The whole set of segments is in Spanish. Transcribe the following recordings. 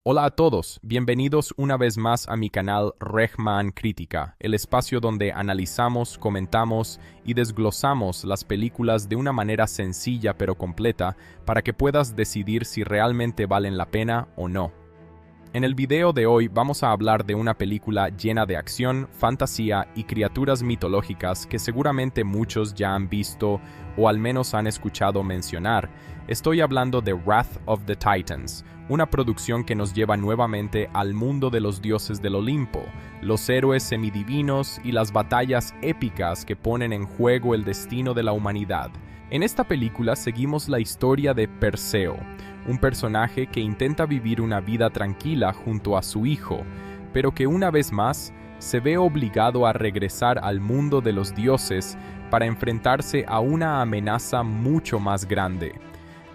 Hola a todos, bienvenidos una vez más a mi canal Rehman Crítica, el espacio donde analizamos, comentamos y desglosamos las películas de una manera sencilla pero completa para que puedas decidir si realmente valen la pena o no. En el video de hoy vamos a hablar de una película llena de acción, fantasía y criaturas mitológicas que seguramente muchos ya han visto o al menos han escuchado mencionar. Estoy hablando de Wrath of the Titans, una producción que nos lleva nuevamente al mundo de los dioses del Olimpo, los héroes semidivinos y las batallas épicas que ponen en juego el destino de la humanidad. En esta película seguimos la historia de Perseo, un personaje que intenta vivir una vida tranquila junto a su hijo, pero que una vez más se ve obligado a regresar al mundo de los dioses para enfrentarse a una amenaza mucho más grande: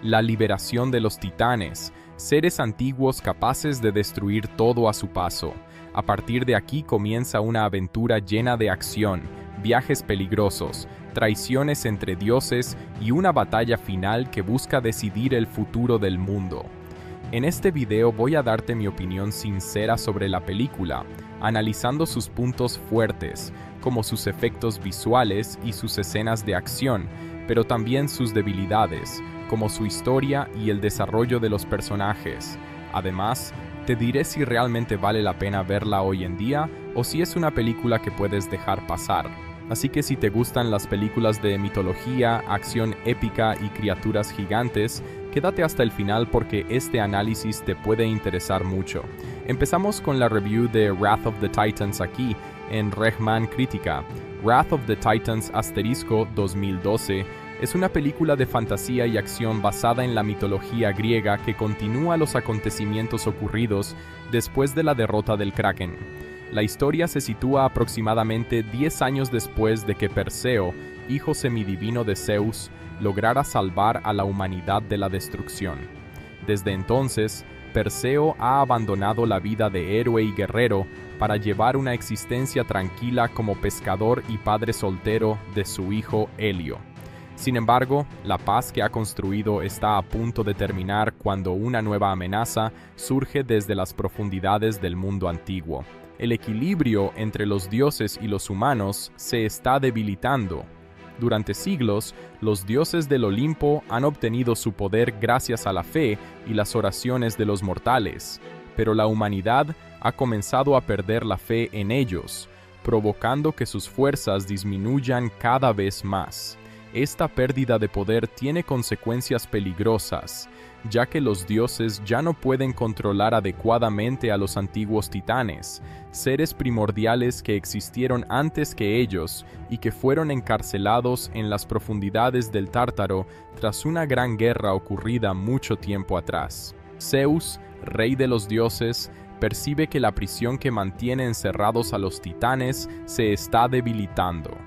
la liberación de los titanes, seres antiguos capaces de destruir todo a su paso. A partir de aquí comienza una aventura llena de acción, viajes peligrosos, traiciones entre dioses y una batalla final que busca decidir el futuro del mundo. En este video voy a darte mi opinión sincera sobre la película, analizando sus puntos fuertes, como sus efectos visuales y sus escenas de acción, pero también sus debilidades, como su historia y el desarrollo de los personajes. Además, te diré si realmente vale la pena verla hoy en día o si es una película que puedes dejar pasar. Así que si te gustan las películas de mitología, acción épica y criaturas gigantes, quédate hasta el final porque este análisis te puede interesar mucho. Empezamos con la review de Wrath of the Titans aquí, en Rehman Crítica. Wrath of the Titans * 2012 es una película de fantasía y acción basada en la mitología griega que continúa los acontecimientos ocurridos después de la derrota del Kraken. La historia se sitúa aproximadamente 10 años después de que Perseo, hijo semidivino de Zeus, lograra salvar a la humanidad de la destrucción. Desde entonces, Perseo ha abandonado la vida de héroe y guerrero para llevar una existencia tranquila como pescador y padre soltero de su hijo Helio. Sin embargo, la paz que ha construido está a punto de terminar cuando una nueva amenaza surge desde las profundidades del mundo antiguo. El equilibrio entre los dioses y los humanos se está debilitando. Durante siglos, los dioses del Olimpo han obtenido su poder gracias a la fe y las oraciones de los mortales, pero la humanidad ha comenzado a perder la fe en ellos, provocando que sus fuerzas disminuyan cada vez más. Esta pérdida de poder tiene consecuencias peligrosas, ya que los dioses ya no pueden controlar adecuadamente a los antiguos titanes, seres primordiales que existieron antes que ellos y que fueron encarcelados en las profundidades del Tártaro tras una gran guerra ocurrida mucho tiempo atrás. Zeus, rey de los dioses, percibe que la prisión que mantiene encerrados a los titanes se está debilitando.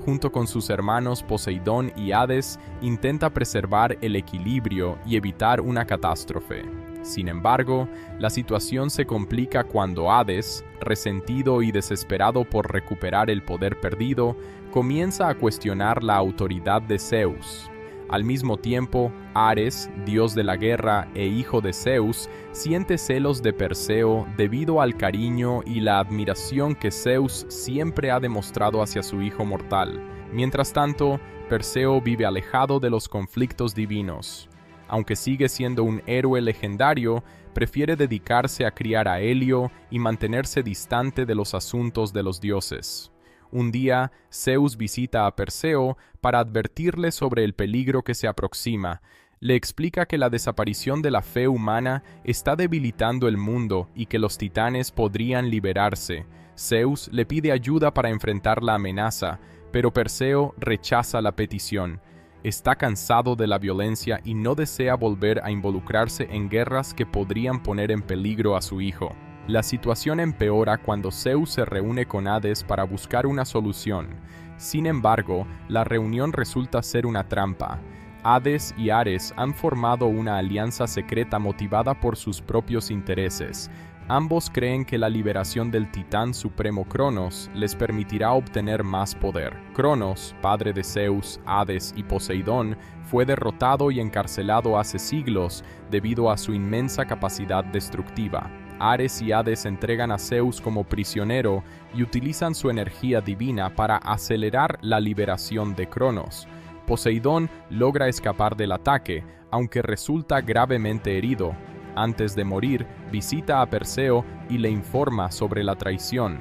Junto con sus hermanos Poseidón y Hades, intenta preservar el equilibrio y evitar una catástrofe. Sin embargo, la situación se complica cuando Hades, resentido y desesperado por recuperar el poder perdido, comienza a cuestionar la autoridad de Zeus. Al mismo tiempo, Ares, dios de la guerra e hijo de Zeus, siente celos de Perseo debido al cariño y la admiración que Zeus siempre ha demostrado hacia su hijo mortal. Mientras tanto, Perseo vive alejado de los conflictos divinos. Aunque sigue siendo un héroe legendario, prefiere dedicarse a criar a Helio y mantenerse distante de los asuntos de los dioses. Un día, Zeus visita a Perseo para advertirle sobre el peligro que se aproxima. Le explica que la desaparición de la fe humana está debilitando el mundo y que los titanes podrían liberarse. Zeus le pide ayuda para enfrentar la amenaza, pero Perseo rechaza la petición. Está cansado de la violencia y no desea volver a involucrarse en guerras que podrían poner en peligro a su hijo. La situación empeora cuando Zeus se reúne con Hades para buscar una solución. Sin embargo, la reunión resulta ser una trampa. Hades y Ares han formado una alianza secreta motivada por sus propios intereses. Ambos creen que la liberación del titán supremo Cronos les permitirá obtener más poder. Cronos, padre de Zeus, Hades y Poseidón, fue derrotado y encarcelado hace siglos debido a su inmensa capacidad destructiva. Ares y Hades entregan a Zeus como prisionero y utilizan su energía divina para acelerar la liberación de Cronos. Poseidón logra escapar del ataque, aunque resulta gravemente herido. Antes de morir, visita a Perseo y le informa sobre la traición.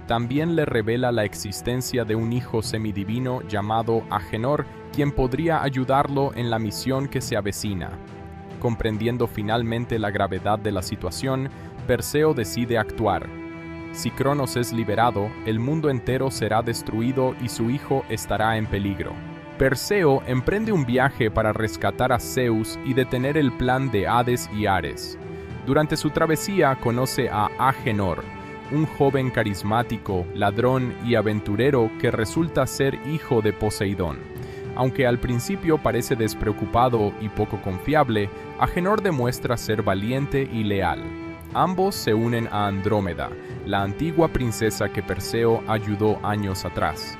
También le revela la existencia de un hijo semidivino llamado Agenor, quien podría ayudarlo en la misión que se avecina. Comprendiendo finalmente la gravedad de la situación, Perseo decide actuar. Si Cronos es liberado, el mundo entero será destruido y su hijo estará en peligro. Perseo emprende un viaje para rescatar a Zeus y detener el plan de Hades y Ares. Durante su travesía conoce a Agenor, un joven carismático, ladrón y aventurero que resulta ser hijo de Poseidón. Aunque al principio parece despreocupado y poco confiable, Agenor demuestra ser valiente y leal. Ambos se unen a Andrómeda, la antigua princesa que Perseo ayudó años atrás.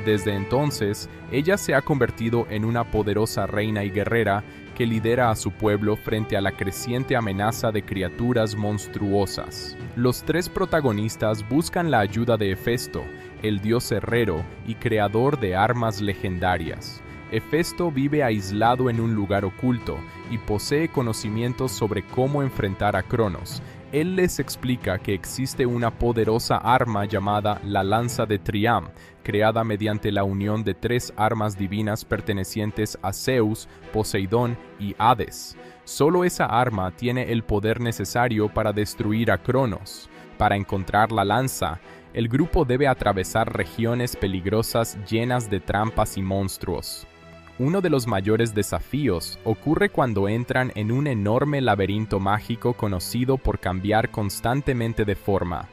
Desde entonces, ella se ha convertido en una poderosa reina y guerrera que lidera a su pueblo frente a la creciente amenaza de criaturas monstruosas. Los tres protagonistas buscan la ayuda de Hefesto, el dios herrero y creador de armas legendarias. Hefesto vive aislado en un lugar oculto y posee conocimientos sobre cómo enfrentar a Cronos. Él les explica que existe una poderosa arma llamada la lanza de Triam, creada mediante la unión de tres armas divinas pertenecientes a Zeus, Poseidón y Hades. Solo esa arma tiene el poder necesario para destruir a Cronos. Para encontrar la lanza, el grupo debe atravesar regiones peligrosas llenas de trampas y monstruos. Uno de los mayores desafíos ocurre cuando entran en un enorme laberinto mágico conocido por cambiar constantemente de forma.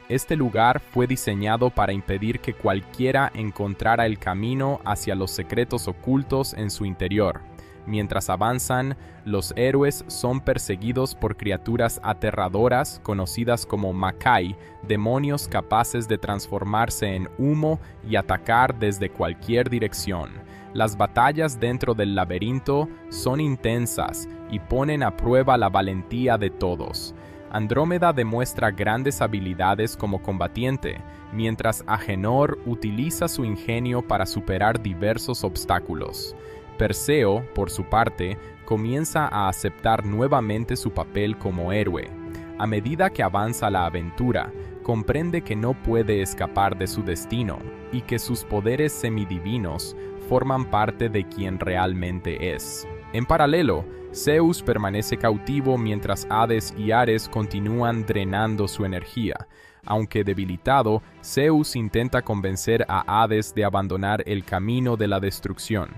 Este lugar fue diseñado para impedir que cualquiera encontrara el camino hacia los secretos ocultos en su interior. Mientras avanzan, los héroes son perseguidos por criaturas aterradoras conocidas como Makai, demonios capaces de transformarse en humo y atacar desde cualquier dirección. Las batallas dentro del laberinto son intensas y ponen a prueba la valentía de todos. Andrómeda demuestra grandes habilidades como combatiente, mientras Agenor utiliza su ingenio para superar diversos obstáculos. Perseo, por su parte, comienza a aceptar nuevamente su papel como héroe. A medida que avanza la aventura, comprende que no puede escapar de su destino y que sus poderes semidivinos forman parte de quien realmente es. En paralelo, Zeus permanece cautivo mientras Hades y Ares continúan drenando su energía. Aunque debilitado, Zeus intenta convencer a Hades de abandonar el camino de la destrucción.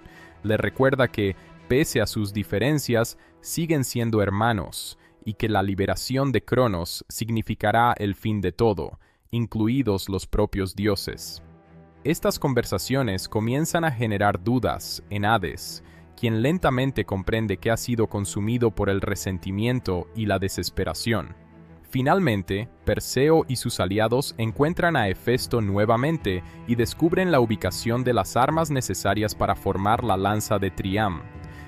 Le recuerda que, pese a sus diferencias, siguen siendo hermanos, y que la liberación de Cronos significará el fin de todo, incluidos los propios dioses. Estas conversaciones comienzan a generar dudas en Hades, quien lentamente comprende que ha sido consumido por el resentimiento y la desesperación. Finalmente, Perseo y sus aliados encuentran a Hefesto nuevamente y descubren la ubicación de las armas necesarias para formar la lanza de Triam.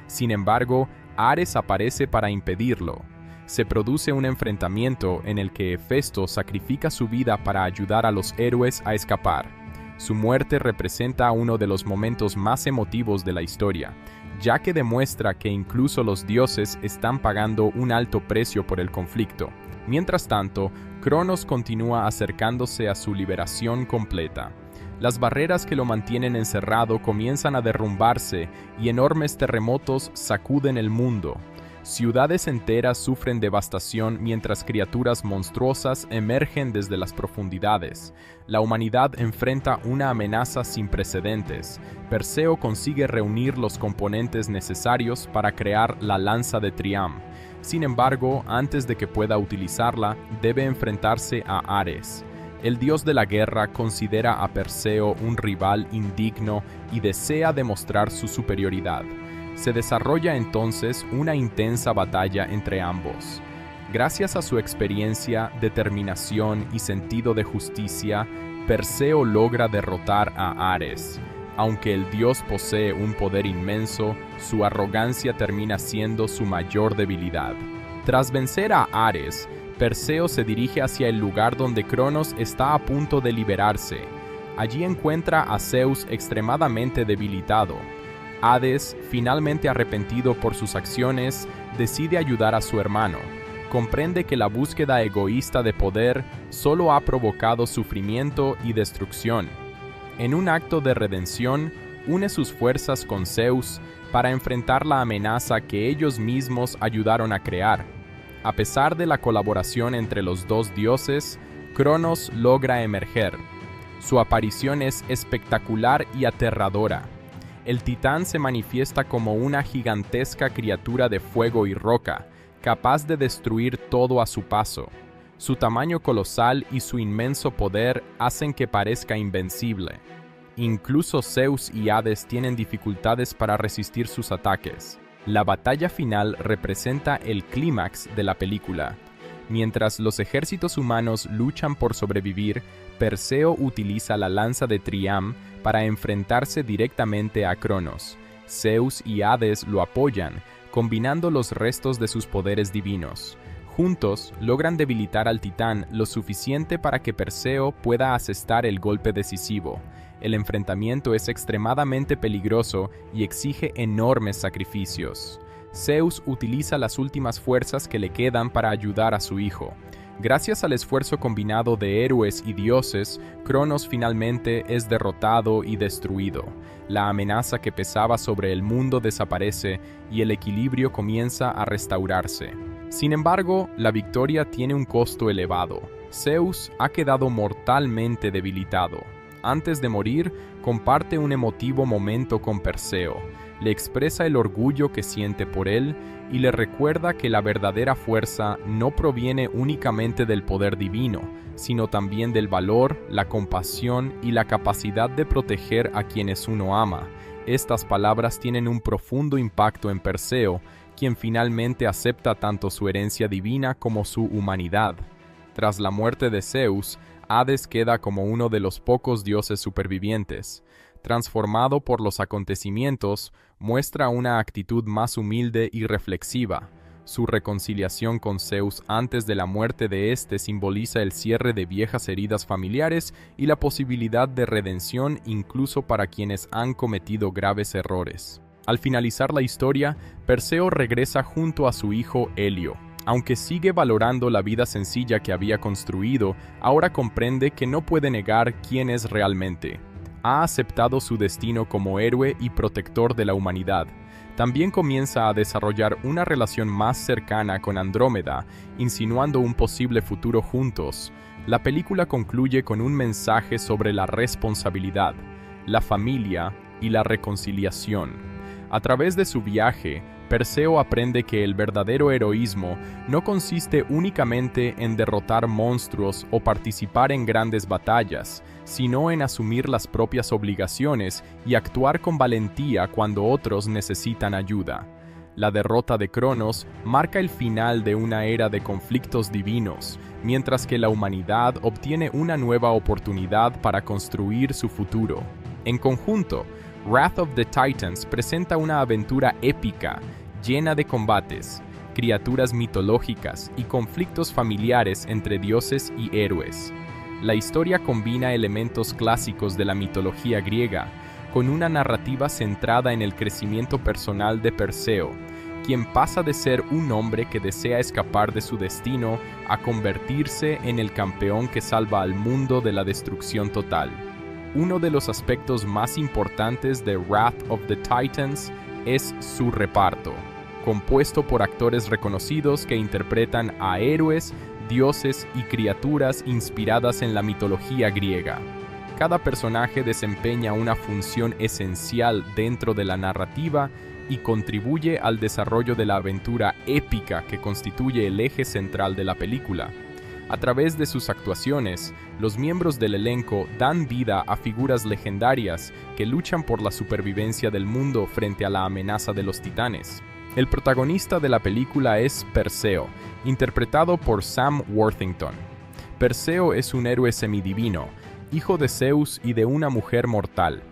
Sin embargo, Ares aparece para impedirlo. Se produce un enfrentamiento en el que Hefesto sacrifica su vida para ayudar a los héroes a escapar. Su muerte representa uno de los momentos más emotivos de la historia, ya que demuestra que incluso los dioses están pagando un alto precio por el conflicto. Mientras tanto, Cronos continúa acercándose a su liberación completa. Las barreras que lo mantienen encerrado comienzan a derrumbarse y enormes terremotos sacuden el mundo. Ciudades enteras sufren devastación mientras criaturas monstruosas emergen desde las profundidades. La humanidad enfrenta una amenaza sin precedentes. Perseo consigue reunir los componentes necesarios para crear la lanza de Triam. Sin embargo, antes de que pueda utilizarla, debe enfrentarse a Ares. El dios de la guerra considera a Perseo un rival indigno y desea demostrar su superioridad. Se desarrolla entonces una intensa batalla entre ambos. Gracias a su experiencia, determinación y sentido de justicia, Perseo logra derrotar a Ares. Aunque el dios posee un poder inmenso, su arrogancia termina siendo su mayor debilidad. Tras vencer a Ares, Perseo se dirige hacia el lugar donde Cronos está a punto de liberarse. Allí encuentra a Zeus extremadamente debilitado. Hades, finalmente arrepentido por sus acciones, decide ayudar a su hermano. Comprende que la búsqueda egoísta de poder solo ha provocado sufrimiento y destrucción. En un acto de redención, une sus fuerzas con Zeus para enfrentar la amenaza que ellos mismos ayudaron a crear. A pesar de la colaboración entre los dos dioses, Cronos logra emerger. Su aparición es espectacular y aterradora. El titán se manifiesta como una gigantesca criatura de fuego y roca, capaz de destruir todo a su paso. Su tamaño colosal y su inmenso poder hacen que parezca invencible. Incluso Zeus y Hades tienen dificultades para resistir sus ataques. La batalla final representa el clímax de la película. Mientras los ejércitos humanos luchan por sobrevivir, Perseo utiliza la lanza de Triam para enfrentarse directamente a Cronos. Zeus y Hades lo apoyan, combinando los restos de sus poderes divinos. Juntos, logran debilitar al titán lo suficiente para que Perseo pueda asestar el golpe decisivo. El enfrentamiento es extremadamente peligroso y exige enormes sacrificios. Zeus utiliza las últimas fuerzas que le quedan para ayudar a su hijo. Gracias al esfuerzo combinado de héroes y dioses, Cronos finalmente es derrotado y destruido. La amenaza que pesaba sobre el mundo desaparece y el equilibrio comienza a restaurarse. Sin embargo, la victoria tiene un costo elevado. Zeus ha quedado mortalmente debilitado. Antes de morir, comparte un emotivo momento con Perseo. Le expresa el orgullo que siente por él y le recuerda que la verdadera fuerza no proviene únicamente del poder divino, sino también del valor, la compasión y la capacidad de proteger a quienes uno ama. Estas palabras tienen un profundo impacto en Perseo, quien finalmente acepta tanto su herencia divina como su humanidad. Tras la muerte de Zeus, Hades queda como uno de los pocos dioses supervivientes. Transformado por los acontecimientos, muestra una actitud más humilde y reflexiva. Su reconciliación con Zeus antes de la muerte de éste simboliza el cierre de viejas heridas familiares y la posibilidad de redención incluso para quienes han cometido graves errores. Al finalizar la historia, Perseo regresa junto a su hijo Helio. Aunque sigue valorando la vida sencilla que había construido, ahora comprende que no puede negar quién es realmente. Ha aceptado su destino como héroe y protector de la humanidad. También comienza a desarrollar una relación más cercana con Andrómeda, insinuando un posible futuro juntos. La película concluye con un mensaje sobre la responsabilidad, la familia y la reconciliación. A través de su viaje, Perseo aprende que el verdadero heroísmo no consiste únicamente en derrotar monstruos o participar en grandes batallas, sino en asumir las propias obligaciones y actuar con valentía cuando otros necesitan ayuda. La derrota de Cronos marca el final de una era de conflictos divinos, mientras que la humanidad obtiene una nueva oportunidad para construir su futuro. En conjunto, Wrath of the Titans presenta una aventura épica, llena de combates, criaturas mitológicas y conflictos familiares entre dioses y héroes. La historia combina elementos clásicos de la mitología griega, con una narrativa centrada en el crecimiento personal de Perseo, quien pasa de ser un hombre que desea escapar de su destino a convertirse en el campeón que salva al mundo de la destrucción total. Uno de los aspectos más importantes de Wrath of the Titans es su reparto, compuesto por actores reconocidos que interpretan a héroes, dioses y criaturas inspiradas en la mitología griega. Cada personaje desempeña una función esencial dentro de la narrativa y contribuye al desarrollo de la aventura épica que constituye el eje central de la película. A través de sus actuaciones, los miembros del elenco dan vida a figuras legendarias que luchan por la supervivencia del mundo frente a la amenaza de los titanes. El protagonista de la película es Perseo, interpretado por Sam Worthington. Perseo es un héroe semidivino, hijo de Zeus y de una mujer mortal.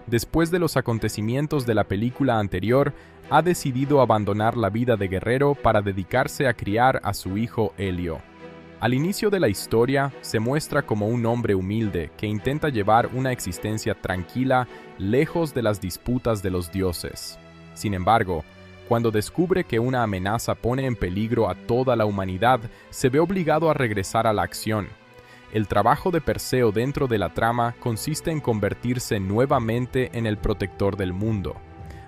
Después de los acontecimientos de la película anterior, ha decidido abandonar la vida de guerrero para dedicarse a criar a su hijo Helio. Al inicio de la historia, se muestra como un hombre humilde que intenta llevar una existencia tranquila, lejos de las disputas de los dioses. Sin embargo, cuando descubre que una amenaza pone en peligro a toda la humanidad, se ve obligado a regresar a la acción. El trabajo de Perseo dentro de la trama consiste en convertirse nuevamente en el protector del mundo.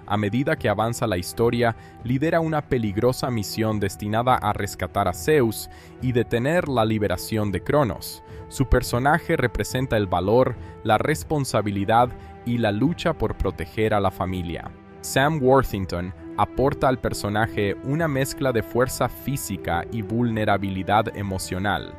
A medida que avanza la historia, lidera una peligrosa misión destinada a rescatar a Zeus y detener la liberación de Cronos. Su personaje representa el valor, la responsabilidad y la lucha por proteger a la familia. Sam Worthington aporta al personaje una mezcla de fuerza física y vulnerabilidad emocional.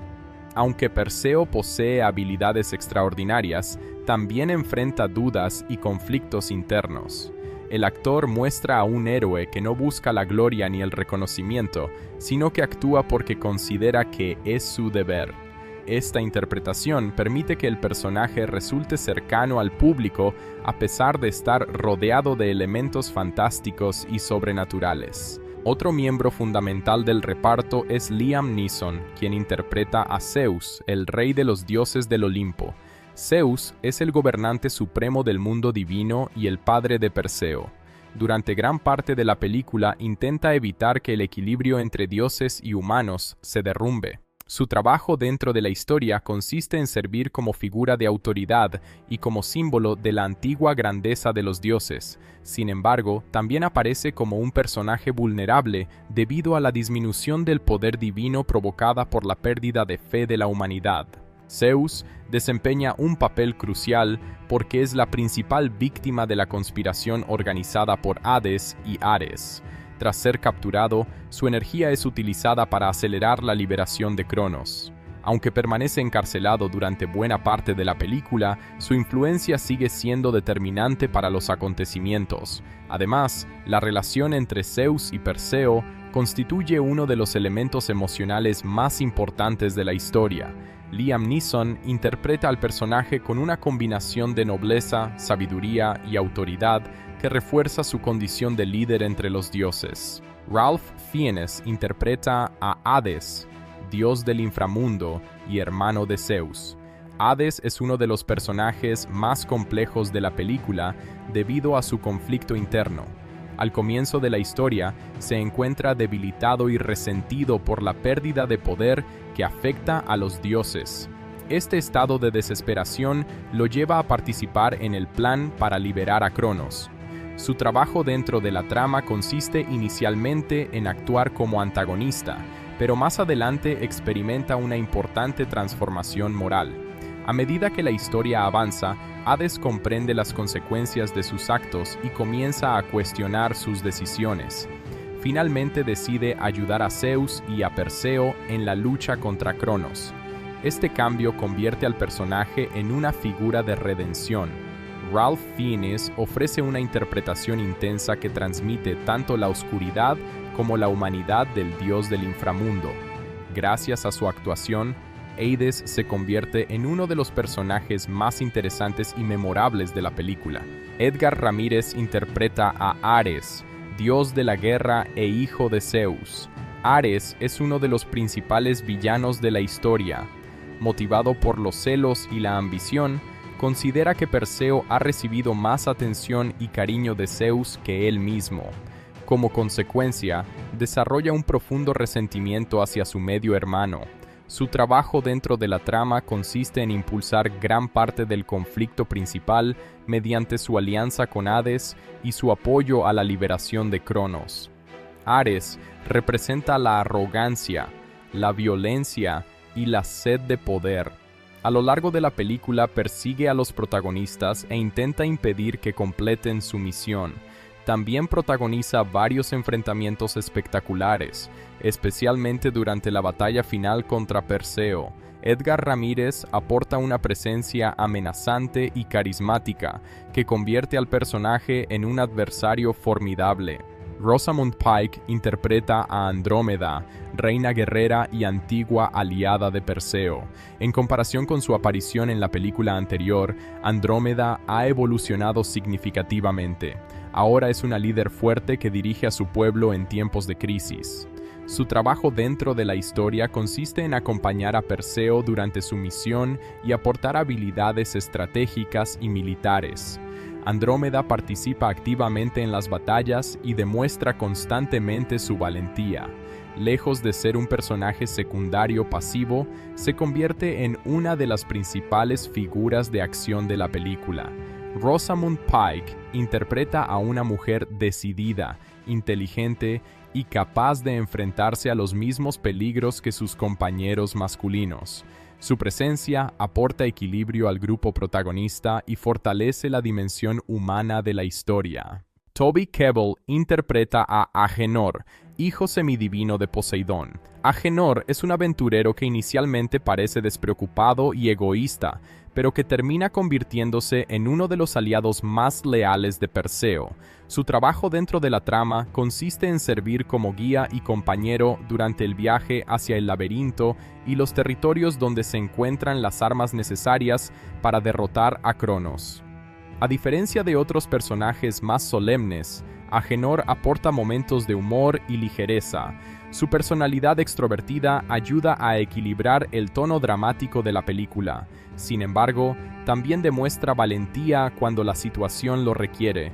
Aunque Perseo posee habilidades extraordinarias, también enfrenta dudas y conflictos internos. El actor muestra a un héroe que no busca la gloria ni el reconocimiento, sino que actúa porque considera que es su deber. Esta interpretación permite que el personaje resulte cercano al público a pesar de estar rodeado de elementos fantásticos y sobrenaturales. Otro miembro fundamental del reparto es Liam Neeson, quien interpreta a Zeus, el rey de los dioses del Olimpo. Zeus es el gobernante supremo del mundo divino y el padre de Perseo. Durante gran parte de la película intenta evitar que el equilibrio entre dioses y humanos se derrumbe. Su trabajo dentro de la historia consiste en servir como figura de autoridad y como símbolo de la antigua grandeza de los dioses. Sin embargo, también aparece como un personaje vulnerable debido a la disminución del poder divino provocada por la pérdida de fe de la humanidad. Zeus desempeña un papel crucial porque es la principal víctima de la conspiración organizada por Hades y Ares. Tras ser capturado, su energía es utilizada para acelerar la liberación de Cronos. Aunque permanece encarcelado durante buena parte de la película, su influencia sigue siendo determinante para los acontecimientos. Además, la relación entre Zeus y Perseo constituye uno de los elementos emocionales más importantes de la historia. Liam Neeson interpreta al personaje con una combinación de nobleza, sabiduría y autoridad que refuerza su condición de líder entre los dioses. Ralph Fiennes interpreta a Hades, dios del inframundo y hermano de Zeus. Hades es uno de los personajes más complejos de la película debido a su conflicto interno. Al comienzo de la historia, se encuentra debilitado y resentido por la pérdida de poder que afecta a los dioses. Este estado de desesperación lo lleva a participar en el plan para liberar a Cronos. Su trabajo dentro de la trama consiste inicialmente en actuar como antagonista, pero más adelante experimenta una importante transformación moral. A medida que la historia avanza, Hades comprende las consecuencias de sus actos y comienza a cuestionar sus decisiones. Finalmente decide ayudar a Zeus y a Perseo en la lucha contra Cronos. Este cambio convierte al personaje en una figura de redención. Ralph Fiennes ofrece una interpretación intensa que transmite tanto la oscuridad como la humanidad del dios del inframundo. Gracias a su actuación, Hades se convierte en uno de los personajes más interesantes y memorables de la película. Edgar Ramírez interpreta a Ares, dios de la guerra e hijo de Zeus. Ares es uno de los principales villanos de la historia. Motivado por los celos y la ambición, considera que Perseo ha recibido más atención y cariño de Zeus que él mismo. Como consecuencia, desarrolla un profundo resentimiento hacia su medio hermano. Su trabajo dentro de la trama consiste en impulsar gran parte del conflicto principal mediante su alianza con Hades y su apoyo a la liberación de Cronos. Ares representa la arrogancia, la violencia y la sed de poder. A lo largo de la película persigue a los protagonistas e intenta impedir que completen su misión. También protagoniza varios enfrentamientos espectaculares, especialmente durante la batalla final contra Perseo. Edgar Ramírez aporta una presencia amenazante y carismática que convierte al personaje en un adversario formidable. Rosamund Pike interpreta a Andrómeda, reina guerrera y antigua aliada de Perseo. En comparación con su aparición en la película anterior, Andrómeda ha evolucionado significativamente. Ahora es una líder fuerte que dirige a su pueblo en tiempos de crisis. Su trabajo dentro de la historia consiste en acompañar a Perseo durante su misión y aportar habilidades estratégicas y militares. Andrómeda participa activamente en las batallas y demuestra constantemente su valentía. Lejos de ser un personaje secundario pasivo, se convierte en una de las principales figuras de acción de la película. Rosamund Pike interpreta a una mujer decidida, inteligente y capaz de enfrentarse a los mismos peligros que sus compañeros masculinos. Su presencia aporta equilibrio al grupo protagonista y fortalece la dimensión humana de la historia. Toby Kebbell interpreta a Agenor, hijo semidivino de Poseidón. Agenor es un aventurero que inicialmente parece despreocupado y egoísta, pero que termina convirtiéndose en uno de los aliados más leales de Perseo. Su trabajo dentro de la trama consiste en servir como guía y compañero durante el viaje hacia el laberinto y los territorios donde se encuentran las armas necesarias para derrotar a Cronos. A diferencia de otros personajes más solemnes, Agenor aporta momentos de humor y ligereza. Su personalidad extrovertida ayuda a equilibrar el tono dramático de la película. Sin embargo, también demuestra valentía cuando la situación lo requiere.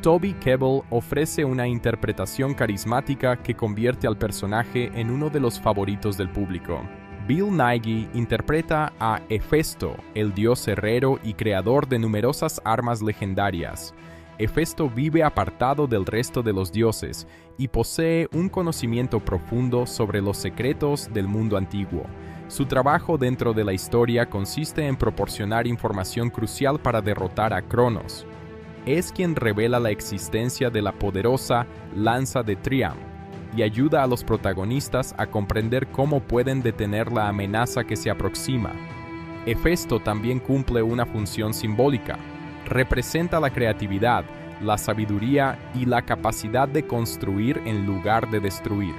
Toby Kebbell ofrece una interpretación carismática que convierte al personaje en uno de los favoritos del público. Bill Nighy interpreta a Hefesto, el dios herrero y creador de numerosas armas legendarias. Hefesto vive apartado del resto de los dioses y posee un conocimiento profundo sobre los secretos del mundo antiguo. Su trabajo dentro de la historia consiste en proporcionar información crucial para derrotar a Cronos. Es quien revela la existencia de la poderosa lanza de Triam y ayuda a los protagonistas a comprender cómo pueden detener la amenaza que se aproxima. Hefesto también cumple una función simbólica. Representa la creatividad, la sabiduría y la capacidad de construir en lugar de destruir.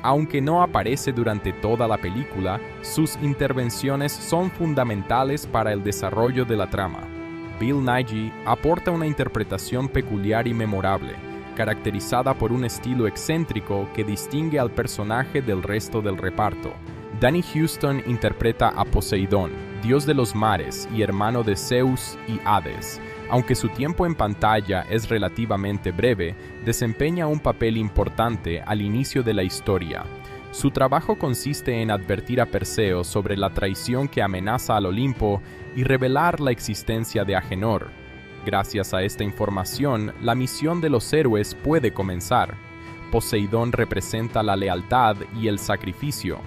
Aunque no aparece durante toda la película, sus intervenciones son fundamentales para el desarrollo de la trama. Bill Nighy aporta una interpretación peculiar y memorable, caracterizada por un estilo excéntrico que distingue al personaje del resto del reparto. Danny Huston interpreta a Poseidón, dios de los mares y hermano de Zeus y Hades. Aunque su tiempo en pantalla es relativamente breve, desempeña un papel importante al inicio de la historia. Su trabajo consiste en advertir a Perseo sobre la traición que amenaza al Olimpo y revelar la existencia de Agenor. Gracias a esta información, la misión de los héroes puede comenzar. Poseidón representa la lealtad y el sacrificio.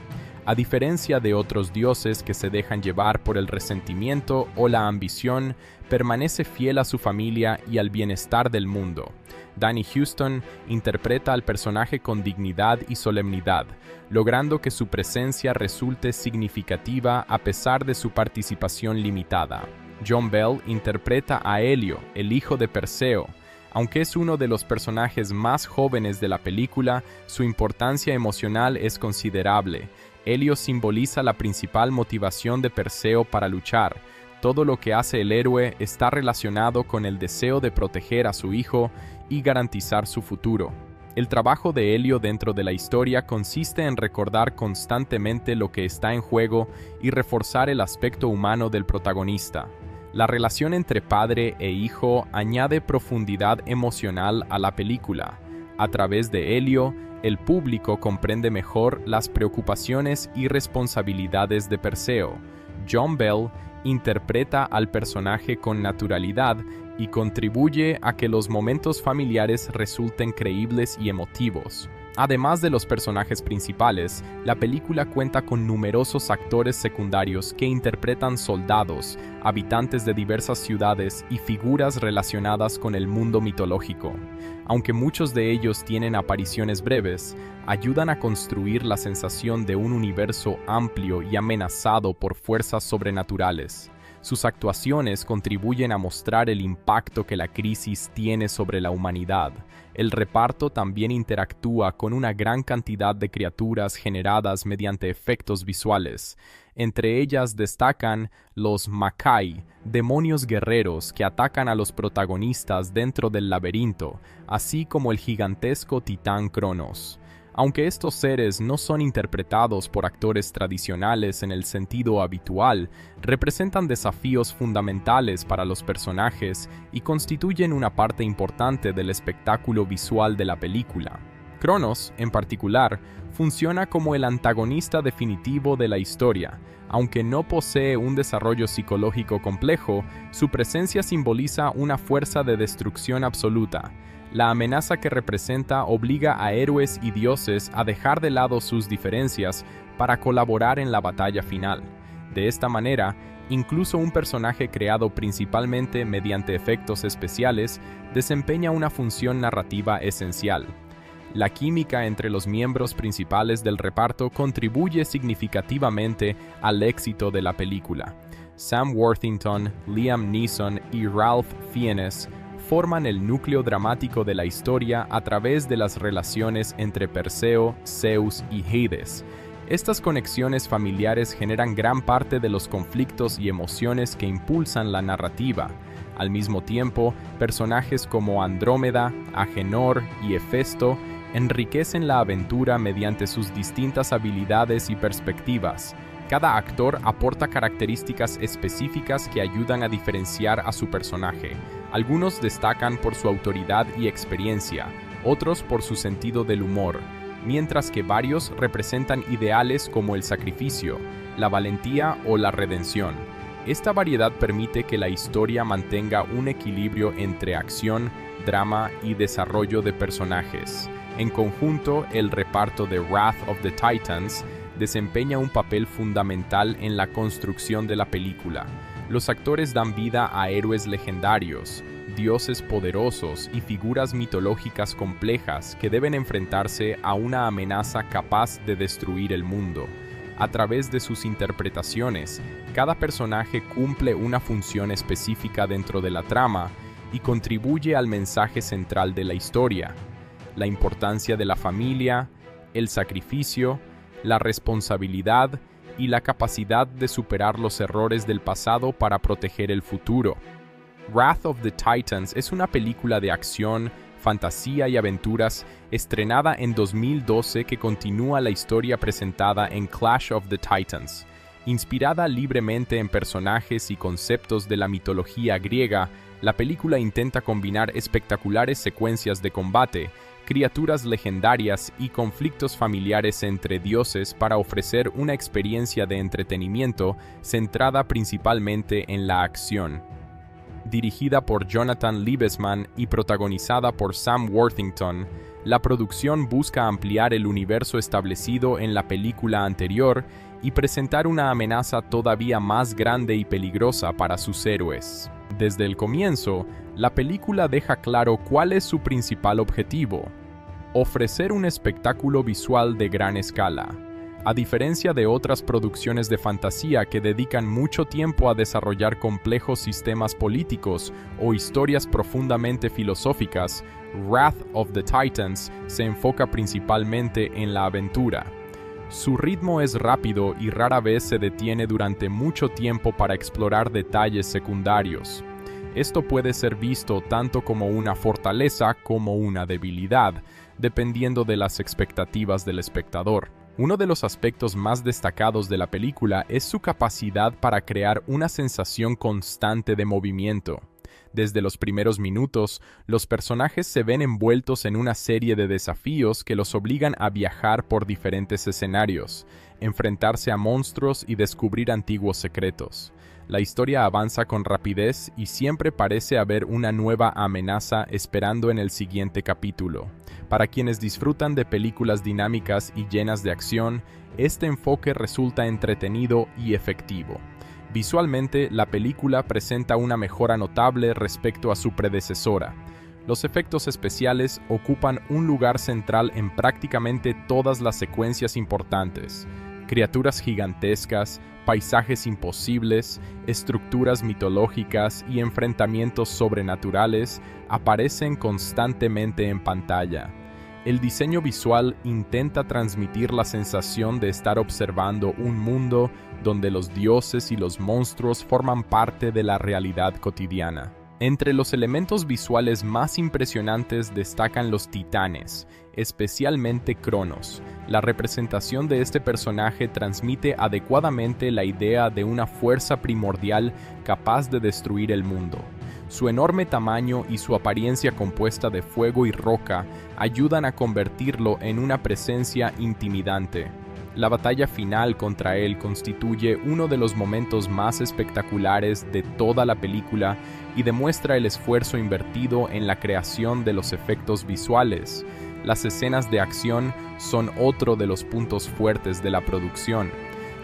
A diferencia de otros dioses que se dejan llevar por el resentimiento o la ambición, permanece fiel a su familia y al bienestar del mundo. Danny Huston interpreta al personaje con dignidad y solemnidad, logrando que su presencia resulte significativa a pesar de su participación limitada. John Bell interpreta a Helio, el hijo de Perseo. Aunque es uno de los personajes más jóvenes de la película, su importancia emocional es considerable. Helio simboliza la principal motivación de Perseo para luchar. Todo lo que hace el héroe está relacionado con el deseo de proteger a su hijo y garantizar su futuro. El trabajo de Helio dentro de la historia consiste en recordar constantemente lo que está en juego y reforzar el aspecto humano del protagonista. La relación entre padre e hijo añade profundidad emocional a la película. A través de Helio, el público comprende mejor las preocupaciones y responsabilidades de Perseo. John Bell interpreta al personaje con naturalidad y contribuye a que los momentos familiares resulten creíbles y emotivos. Además de los personajes principales, la película cuenta con numerosos actores secundarios que interpretan soldados, habitantes de diversas ciudades y figuras relacionadas con el mundo mitológico. Aunque muchos de ellos tienen apariciones breves, ayudan a construir la sensación de un universo amplio y amenazado por fuerzas sobrenaturales. Sus actuaciones contribuyen a mostrar el impacto que la crisis tiene sobre la humanidad. El reparto también interactúa con una gran cantidad de criaturas generadas mediante efectos visuales. Entre ellas destacan los Makai, demonios guerreros que atacan a los protagonistas dentro del laberinto, así como el gigantesco titán Cronos. Aunque estos seres no son interpretados por actores tradicionales en el sentido habitual, representan desafíos fundamentales para los personajes y constituyen una parte importante del espectáculo visual de la película. Cronos, en particular, funciona como el antagonista definitivo de la historia. Aunque no posee un desarrollo psicológico complejo, su presencia simboliza una fuerza de destrucción absoluta. La amenaza que representa obliga a héroes y dioses a dejar de lado sus diferencias para colaborar en la batalla final. De esta manera, incluso un personaje creado principalmente mediante efectos especiales desempeña una función narrativa esencial. La química entre los miembros principales del reparto contribuye significativamente al éxito de la película. Sam Worthington, Liam Neeson y Ralph Fiennes forman el núcleo dramático de la historia a través de las relaciones entre Perseo, Zeus y Hades. Estas conexiones familiares generan gran parte de los conflictos y emociones que impulsan la narrativa. Al mismo tiempo, personajes como Andrómeda, Agenor y Hefesto enriquecen la aventura mediante sus distintas habilidades y perspectivas. Cada actor aporta características específicas que ayudan a diferenciar a su personaje. Algunos destacan por su autoridad y experiencia, otros por su sentido del humor, mientras que varios representan ideales como el sacrificio, la valentía o la redención. Esta variedad permite que la historia mantenga un equilibrio entre acción, drama y desarrollo de personajes. En conjunto, el reparto de Wrath of the Titans desempeña un papel fundamental en la construcción de la película. Los actores dan vida a héroes legendarios, dioses poderosos y figuras mitológicas complejas que deben enfrentarse a una amenaza capaz de destruir el mundo. A través de sus interpretaciones, cada personaje cumple una función específica dentro de la trama y contribuye al mensaje central de la historia: la importancia de la familia, el sacrificio, la responsabilidad y la capacidad de superar los errores del pasado para proteger el futuro. Wrath of the Titans es una película de acción, fantasía y aventuras estrenada en 2012 que continúa la historia presentada en Clash of the Titans. Inspirada libremente en personajes y conceptos de la mitología griega, la película intenta combinar espectaculares secuencias de combate, criaturas legendarias y conflictos familiares entre dioses para ofrecer una experiencia de entretenimiento centrada principalmente en la acción. Dirigida por Jonathan Liebesman y protagonizada por Sam Worthington, la producción busca ampliar el universo establecido en la película anterior y presentar una amenaza todavía más grande y peligrosa para sus héroes. Desde el comienzo, la película deja claro cuál es su principal objetivo: ofrecer un espectáculo visual de gran escala. A diferencia de otras producciones de fantasía que dedican mucho tiempo a desarrollar complejos sistemas políticos o historias profundamente filosóficas, Wrath of the Titans se enfoca principalmente en la aventura. Su ritmo es rápido y rara vez se detiene durante mucho tiempo para explorar detalles secundarios. Esto puede ser visto tanto como una fortaleza como una debilidad, dependiendo de las expectativas del espectador. Uno de los aspectos más destacados de la película es su capacidad para crear una sensación constante de movimiento. Desde los primeros minutos, los personajes se ven envueltos en una serie de desafíos que los obligan a viajar por diferentes escenarios, enfrentarse a monstruos y descubrir antiguos secretos. La historia avanza con rapidez y siempre parece haber una nueva amenaza esperando en el siguiente capítulo. Para quienes disfrutan de películas dinámicas y llenas de acción, este enfoque resulta entretenido y efectivo. Visualmente, la película presenta una mejora notable respecto a su predecesora. Los efectos especiales ocupan un lugar central en prácticamente todas las secuencias importantes. Criaturas gigantescas, paisajes imposibles, estructuras mitológicas y enfrentamientos sobrenaturales aparecen constantemente en pantalla. El diseño visual intenta transmitir la sensación de estar observando un mundo donde los dioses y los monstruos forman parte de la realidad cotidiana. Entre los elementos visuales más impresionantes destacan los titanes, especialmente Cronos. La representación de este personaje transmite adecuadamente la idea de una fuerza primordial capaz de destruir el mundo. Su enorme tamaño y su apariencia compuesta de fuego y roca ayudan a convertirlo en una presencia intimidante. La batalla final contra él constituye uno de los momentos más espectaculares de toda la película y demuestra el esfuerzo invertido en la creación de los efectos visuales. Las escenas de acción son otro de los puntos fuertes de la producción.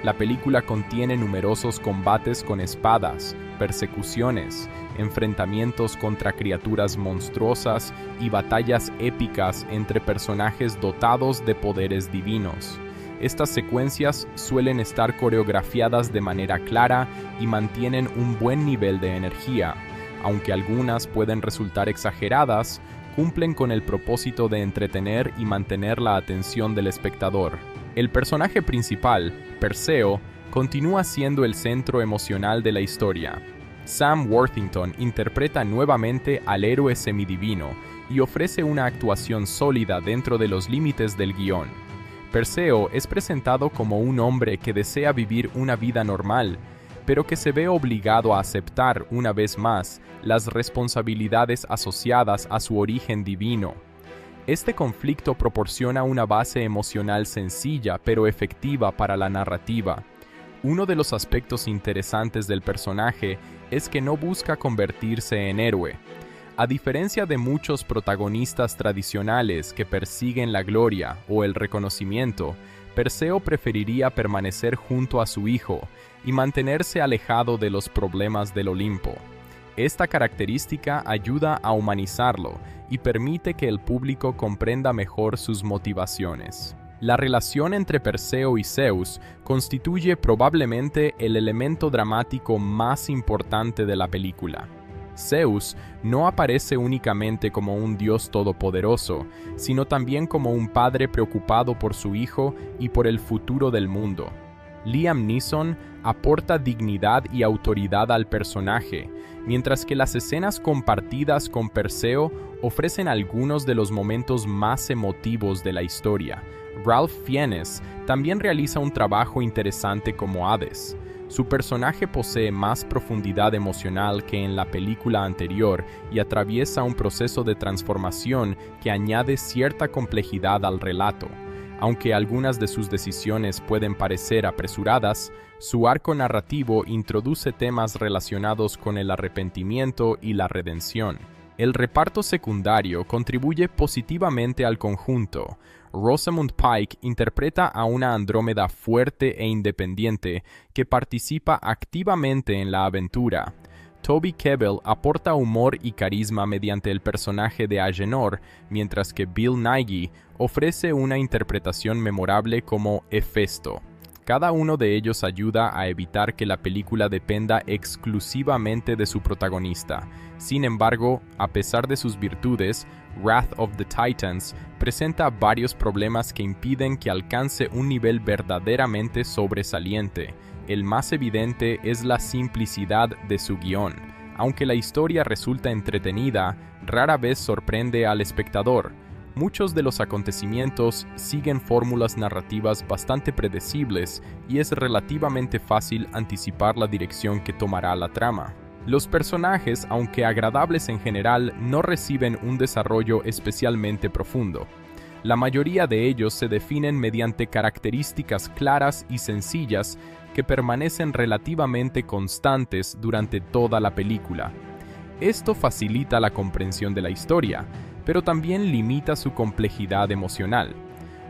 La película contiene numerosos combates con espadas, persecuciones, enfrentamientos contra criaturas monstruosas y batallas épicas entre personajes dotados de poderes divinos. Estas secuencias suelen estar coreografiadas de manera clara y mantienen un buen nivel de energía. Aunque algunas pueden resultar exageradas, cumplen con el propósito de entretener y mantener la atención del espectador. El personaje principal, Perseo, continúa siendo el centro emocional de la historia. Sam Worthington interpreta nuevamente al héroe semidivino y ofrece una actuación sólida dentro de los límites del guión. Perseo es presentado como un hombre que desea vivir una vida normal, pero que se ve obligado a aceptar una vez más las responsabilidades asociadas a su origen divino. Este conflicto proporciona una base emocional sencilla pero efectiva para la narrativa. Uno de los aspectos interesantes del personaje es que no busca convertirse en héroe. A diferencia de muchos protagonistas tradicionales que persiguen la gloria o el reconocimiento, Perseo preferiría permanecer junto a su hijo y mantenerse alejado de los problemas del Olimpo. Esta característica ayuda a humanizarlo y permite que el público comprenda mejor sus motivaciones. La relación entre Perseo y Zeus constituye probablemente el elemento dramático más importante de la película. Zeus no aparece únicamente como un dios todopoderoso, sino también como un padre preocupado por su hijo y por el futuro del mundo. Liam Neeson aporta dignidad y autoridad al personaje, mientras que las escenas compartidas con Perseo ofrecen algunos de los momentos más emotivos de la historia. Ralph Fiennes también realiza un trabajo interesante como Hades. Su personaje posee más profundidad emocional que en la película anterior y atraviesa un proceso de transformación que añade cierta complejidad al relato. Aunque algunas de sus decisiones pueden parecer apresuradas, su arco narrativo introduce temas relacionados con el arrepentimiento y la redención. El reparto secundario contribuye positivamente al conjunto. Rosamund Pike interpreta a una Andrómeda fuerte e independiente que participa activamente en la aventura. Toby Kebbell aporta humor y carisma mediante el personaje de Agenor, mientras que Bill Nighy ofrece una interpretación memorable como Hefesto. Cada uno de ellos ayuda a evitar que la película dependa exclusivamente de su protagonista. Sin embargo, a pesar de sus virtudes, Wrath of the Titans presenta varios problemas que impiden que alcance un nivel verdaderamente sobresaliente. El más evidente es la simplicidad de su guión. Aunque la historia resulta entretenida, rara vez sorprende al espectador. Muchos de los acontecimientos siguen fórmulas narrativas bastante predecibles y es relativamente fácil anticipar la dirección que tomará la trama. Los personajes, aunque agradables en general, no reciben un desarrollo especialmente profundo. La mayoría de ellos se definen mediante características claras y sencillas que permanecen relativamente constantes durante toda la película. Esto facilita la comprensión de la historia, pero también limita su complejidad emocional.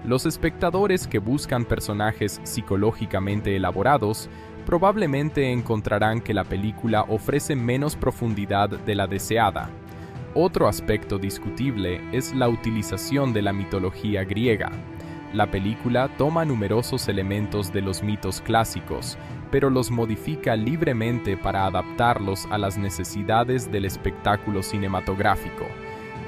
Los espectadores que buscan personajes psicológicamente elaborados probablemente encontrarán que la película ofrece menos profundidad de la deseada. Otro aspecto discutible es la utilización de la mitología griega. La película toma numerosos elementos de los mitos clásicos, pero los modifica libremente para adaptarlos a las necesidades del espectáculo cinematográfico.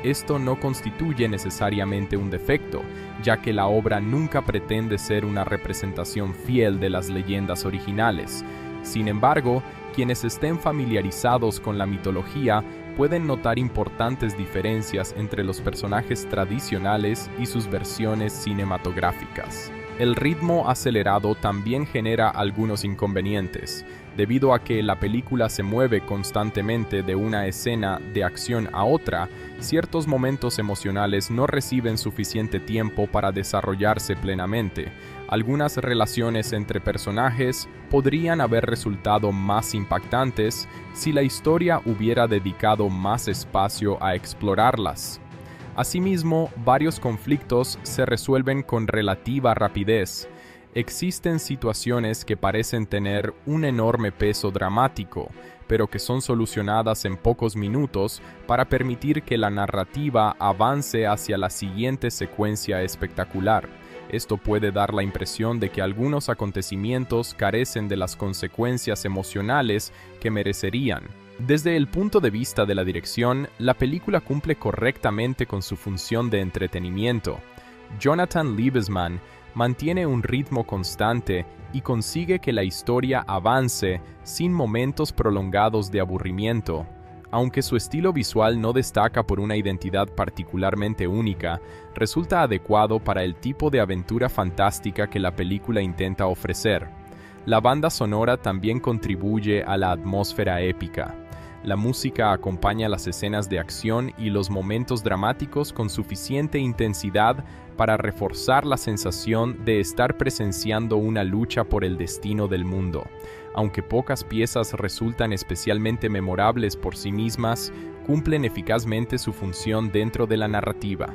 Esto no constituye necesariamente un defecto, ya que la obra nunca pretende ser una representación fiel de las leyendas originales. Sin embargo, quienes estén familiarizados con la mitología pueden notar importantes diferencias entre los personajes tradicionales y sus versiones cinematográficas. El ritmo acelerado también genera algunos inconvenientes, debido a que la película se mueve constantemente de una escena de acción a otra. Ciertos momentos emocionales no reciben suficiente tiempo para desarrollarse plenamente. Algunas relaciones entre personajes podrían haber resultado más impactantes si la historia hubiera dedicado más espacio a explorarlas. Asimismo, varios conflictos se resuelven con relativa rapidez. Existen situaciones que parecen tener un enorme peso dramático, pero que son solucionadas en pocos minutos para permitir que la narrativa avance hacia la siguiente secuencia espectacular. Esto puede dar la impresión de que algunos acontecimientos carecen de las consecuencias emocionales que merecerían. Desde el punto de vista de la dirección, la película cumple correctamente con su función de entretenimiento. Jonathan Liebesman mantiene un ritmo constante y consigue que la historia avance sin momentos prolongados de aburrimiento. Aunque su estilo visual no destaca por una identidad particularmente única, resulta adecuado para el tipo de aventura fantástica que la película intenta ofrecer. La banda sonora también contribuye a la atmósfera épica. La música acompaña las escenas de acción y los momentos dramáticos con suficiente intensidad para reforzar la sensación de estar presenciando una lucha por el destino del mundo. Aunque pocas piezas resultan especialmente memorables por sí mismas, cumplen eficazmente su función dentro de la narrativa.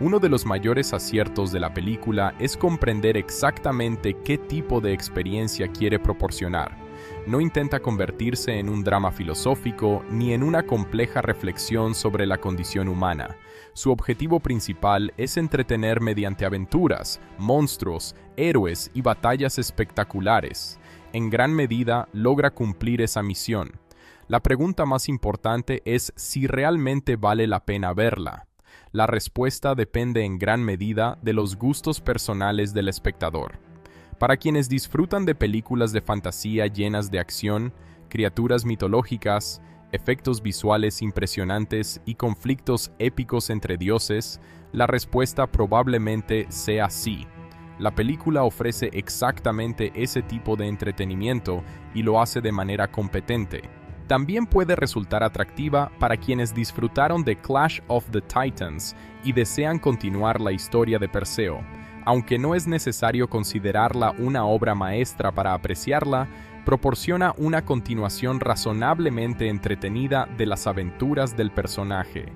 Uno de los mayores aciertos de la película es comprender exactamente qué tipo de experiencia quiere proporcionar. No intenta convertirse en un drama filosófico ni en una compleja reflexión sobre la condición humana. Su objetivo principal es entretener mediante aventuras, monstruos, héroes y batallas espectaculares. En gran medida logra cumplir esa misión. La pregunta más importante es si realmente vale la pena verla. La respuesta depende en gran medida de los gustos personales del espectador. Para quienes disfrutan de películas de fantasía llenas de acción, criaturas mitológicas, efectos visuales impresionantes y conflictos épicos entre dioses, la respuesta probablemente sea sí. La película ofrece exactamente ese tipo de entretenimiento y lo hace de manera competente. También puede resultar atractiva para quienes disfrutaron de Clash of the Titans y desean continuar la historia de Perseo. Aunque no es necesario considerarla una obra maestra para apreciarla, proporciona una continuación razonablemente entretenida de las aventuras del personaje.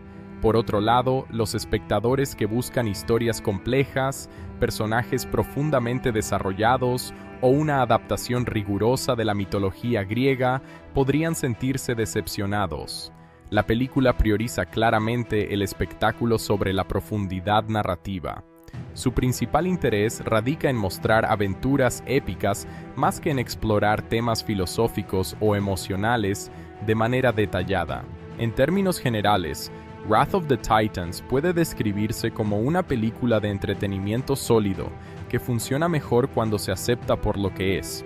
Por otro lado, los espectadores que buscan historias complejas, personajes profundamente desarrollados o una adaptación rigurosa de la mitología griega podrían sentirse decepcionados. La película prioriza claramente el espectáculo sobre la profundidad narrativa. Su principal interés radica en mostrar aventuras épicas más que en explorar temas filosóficos o emocionales de manera detallada. En términos generales, Wrath of the Titans puede describirse como una película de entretenimiento sólido que funciona mejor cuando se acepta por lo que es.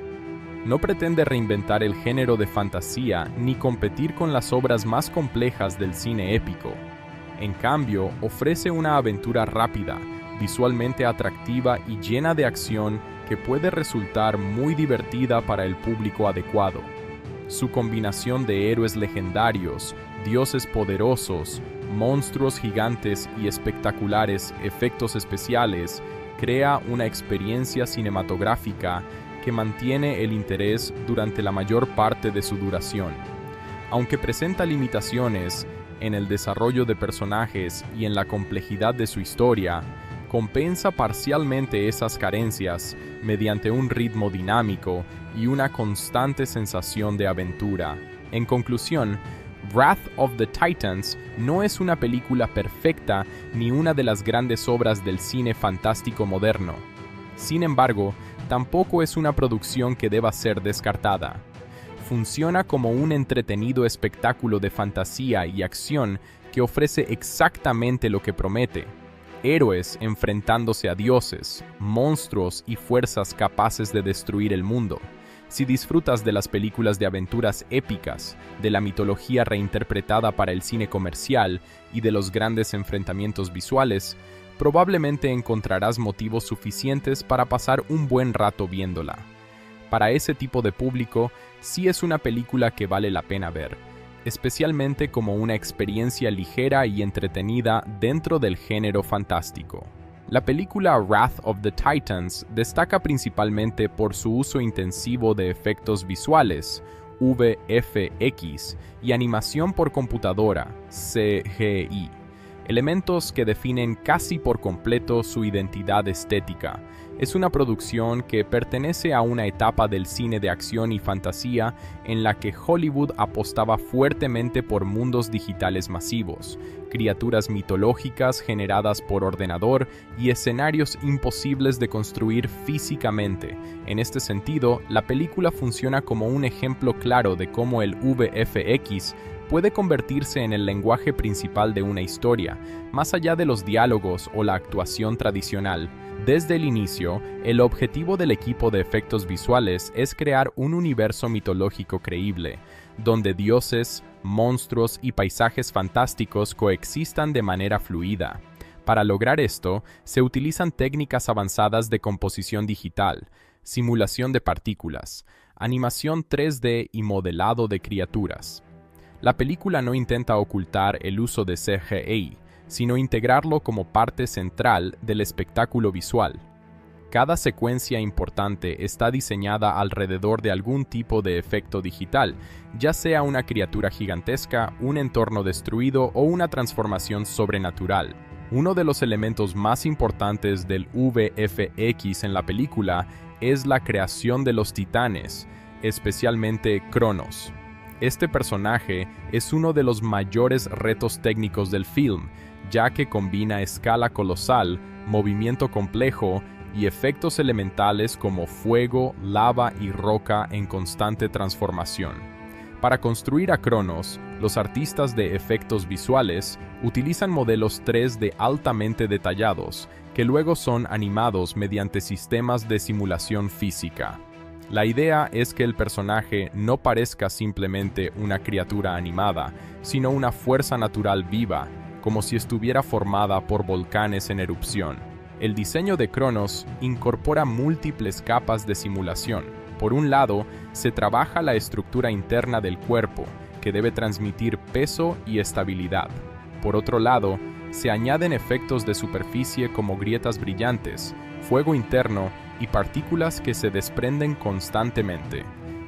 No pretende reinventar el género de fantasía ni competir con las obras más complejas del cine épico. En cambio, ofrece una aventura rápida, visualmente atractiva y llena de acción que puede resultar muy divertida para el público adecuado. Su combinación de héroes legendarios, dioses poderosos, monstruos gigantes y espectaculares efectos especiales crea una experiencia cinematográfica que mantiene el interés durante la mayor parte de su duración. Aunque presenta limitaciones en el desarrollo de personajes y en la complejidad de su historia, compensa parcialmente esas carencias mediante un ritmo dinámico y una constante sensación de aventura. En conclusión, Wrath of the Titans no es una película perfecta ni una de las grandes obras del cine fantástico moderno. Sin embargo, tampoco es una producción que deba ser descartada. Funciona como un entretenido espectáculo de fantasía y acción que ofrece exactamente lo que promete: héroes enfrentándose a dioses, monstruos y fuerzas capaces de destruir el mundo. Si disfrutas de las películas de aventuras épicas, de la mitología reinterpretada para el cine comercial y de los grandes enfrentamientos visuales, probablemente encontrarás motivos suficientes para pasar un buen rato viéndola. Para ese tipo de público, sí es una película que vale la pena ver, especialmente como una experiencia ligera y entretenida dentro del género fantástico. La película Wrath of the Titans destaca principalmente por su uso intensivo de efectos visuales, VFX, y animación por computadora, CGI, elementos que definen casi por completo su identidad estética. Es una producción que pertenece a una etapa del cine de acción y fantasía en la que Hollywood apostaba fuertemente por mundos digitales masivos, criaturas mitológicas generadas por ordenador y escenarios imposibles de construir físicamente. En este sentido, la película funciona como un ejemplo claro de cómo el VFX puede convertirse en el lenguaje principal de una historia, más allá de los diálogos o la actuación tradicional. Desde el inicio, el objetivo del equipo de efectos visuales es crear un universo mitológico creíble, donde dioses, monstruos y paisajes fantásticos coexistan de manera fluida. Para lograr esto, se utilizan técnicas avanzadas de composición digital, simulación de partículas, animación 3D y modelado de criaturas. La película no intenta ocultar el uso de CGI, sino integrarlo como parte central del espectáculo visual. Cada secuencia importante está diseñada alrededor de algún tipo de efecto digital, ya sea una criatura gigantesca, un entorno destruido o una transformación sobrenatural. Uno de los elementos más importantes del VFX en la película es la creación de los titanes, especialmente Cronos. Este personaje es uno de los mayores retos técnicos del film, ya que combina escala colosal, movimiento complejo y efectos elementales como fuego, lava y roca en constante transformación. Para construir a Cronos, los artistas de efectos visuales utilizan modelos 3D altamente detallados, que luego son animados mediante sistemas de simulación física. La idea es que el personaje no parezca simplemente una criatura animada, sino una fuerza natural viva, como si estuviera formada por volcanes en erupción. El diseño de Cronos incorpora múltiples capas de simulación. Por un lado, se trabaja la estructura interna del cuerpo, que debe transmitir peso y estabilidad. Por otro lado, se añaden efectos de superficie como grietas brillantes, fuego interno y partículas que se desprenden constantemente.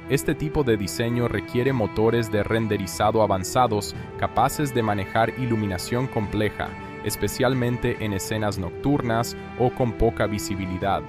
Este tipo de diseño requiere motores de renderizado avanzados capaces de manejar iluminación compleja, especialmente en escenas nocturnas o con poca visibilidad.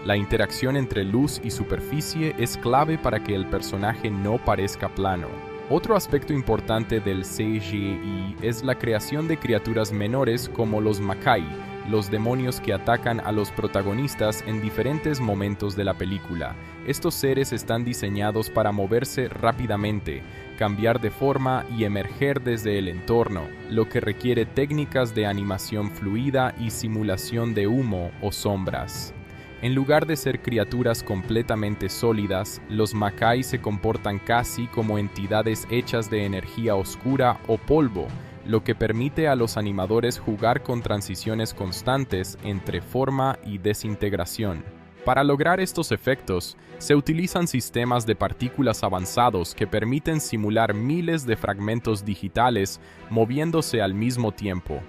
La interacción entre luz y superficie es clave para que el personaje no parezca plano. Otro aspecto importante del CGI es la creación de criaturas menores como los Makai, los demonios que atacan a los protagonistas en diferentes momentos de la película. Estos seres están diseñados para moverse rápidamente, cambiar de forma y emerger desde el entorno, lo que requiere técnicas de animación fluida y simulación de humo o sombras. En lugar de ser criaturas completamente sólidas, los Makai se comportan casi como entidades hechas de energía oscura o polvo, lo que permite a los animadores jugar con transiciones constantes entre forma y desintegración. Para lograr estos efectos, se utilizan sistemas de partículas avanzados que permiten simular miles de fragmentos digitales moviéndose al mismo tiempo.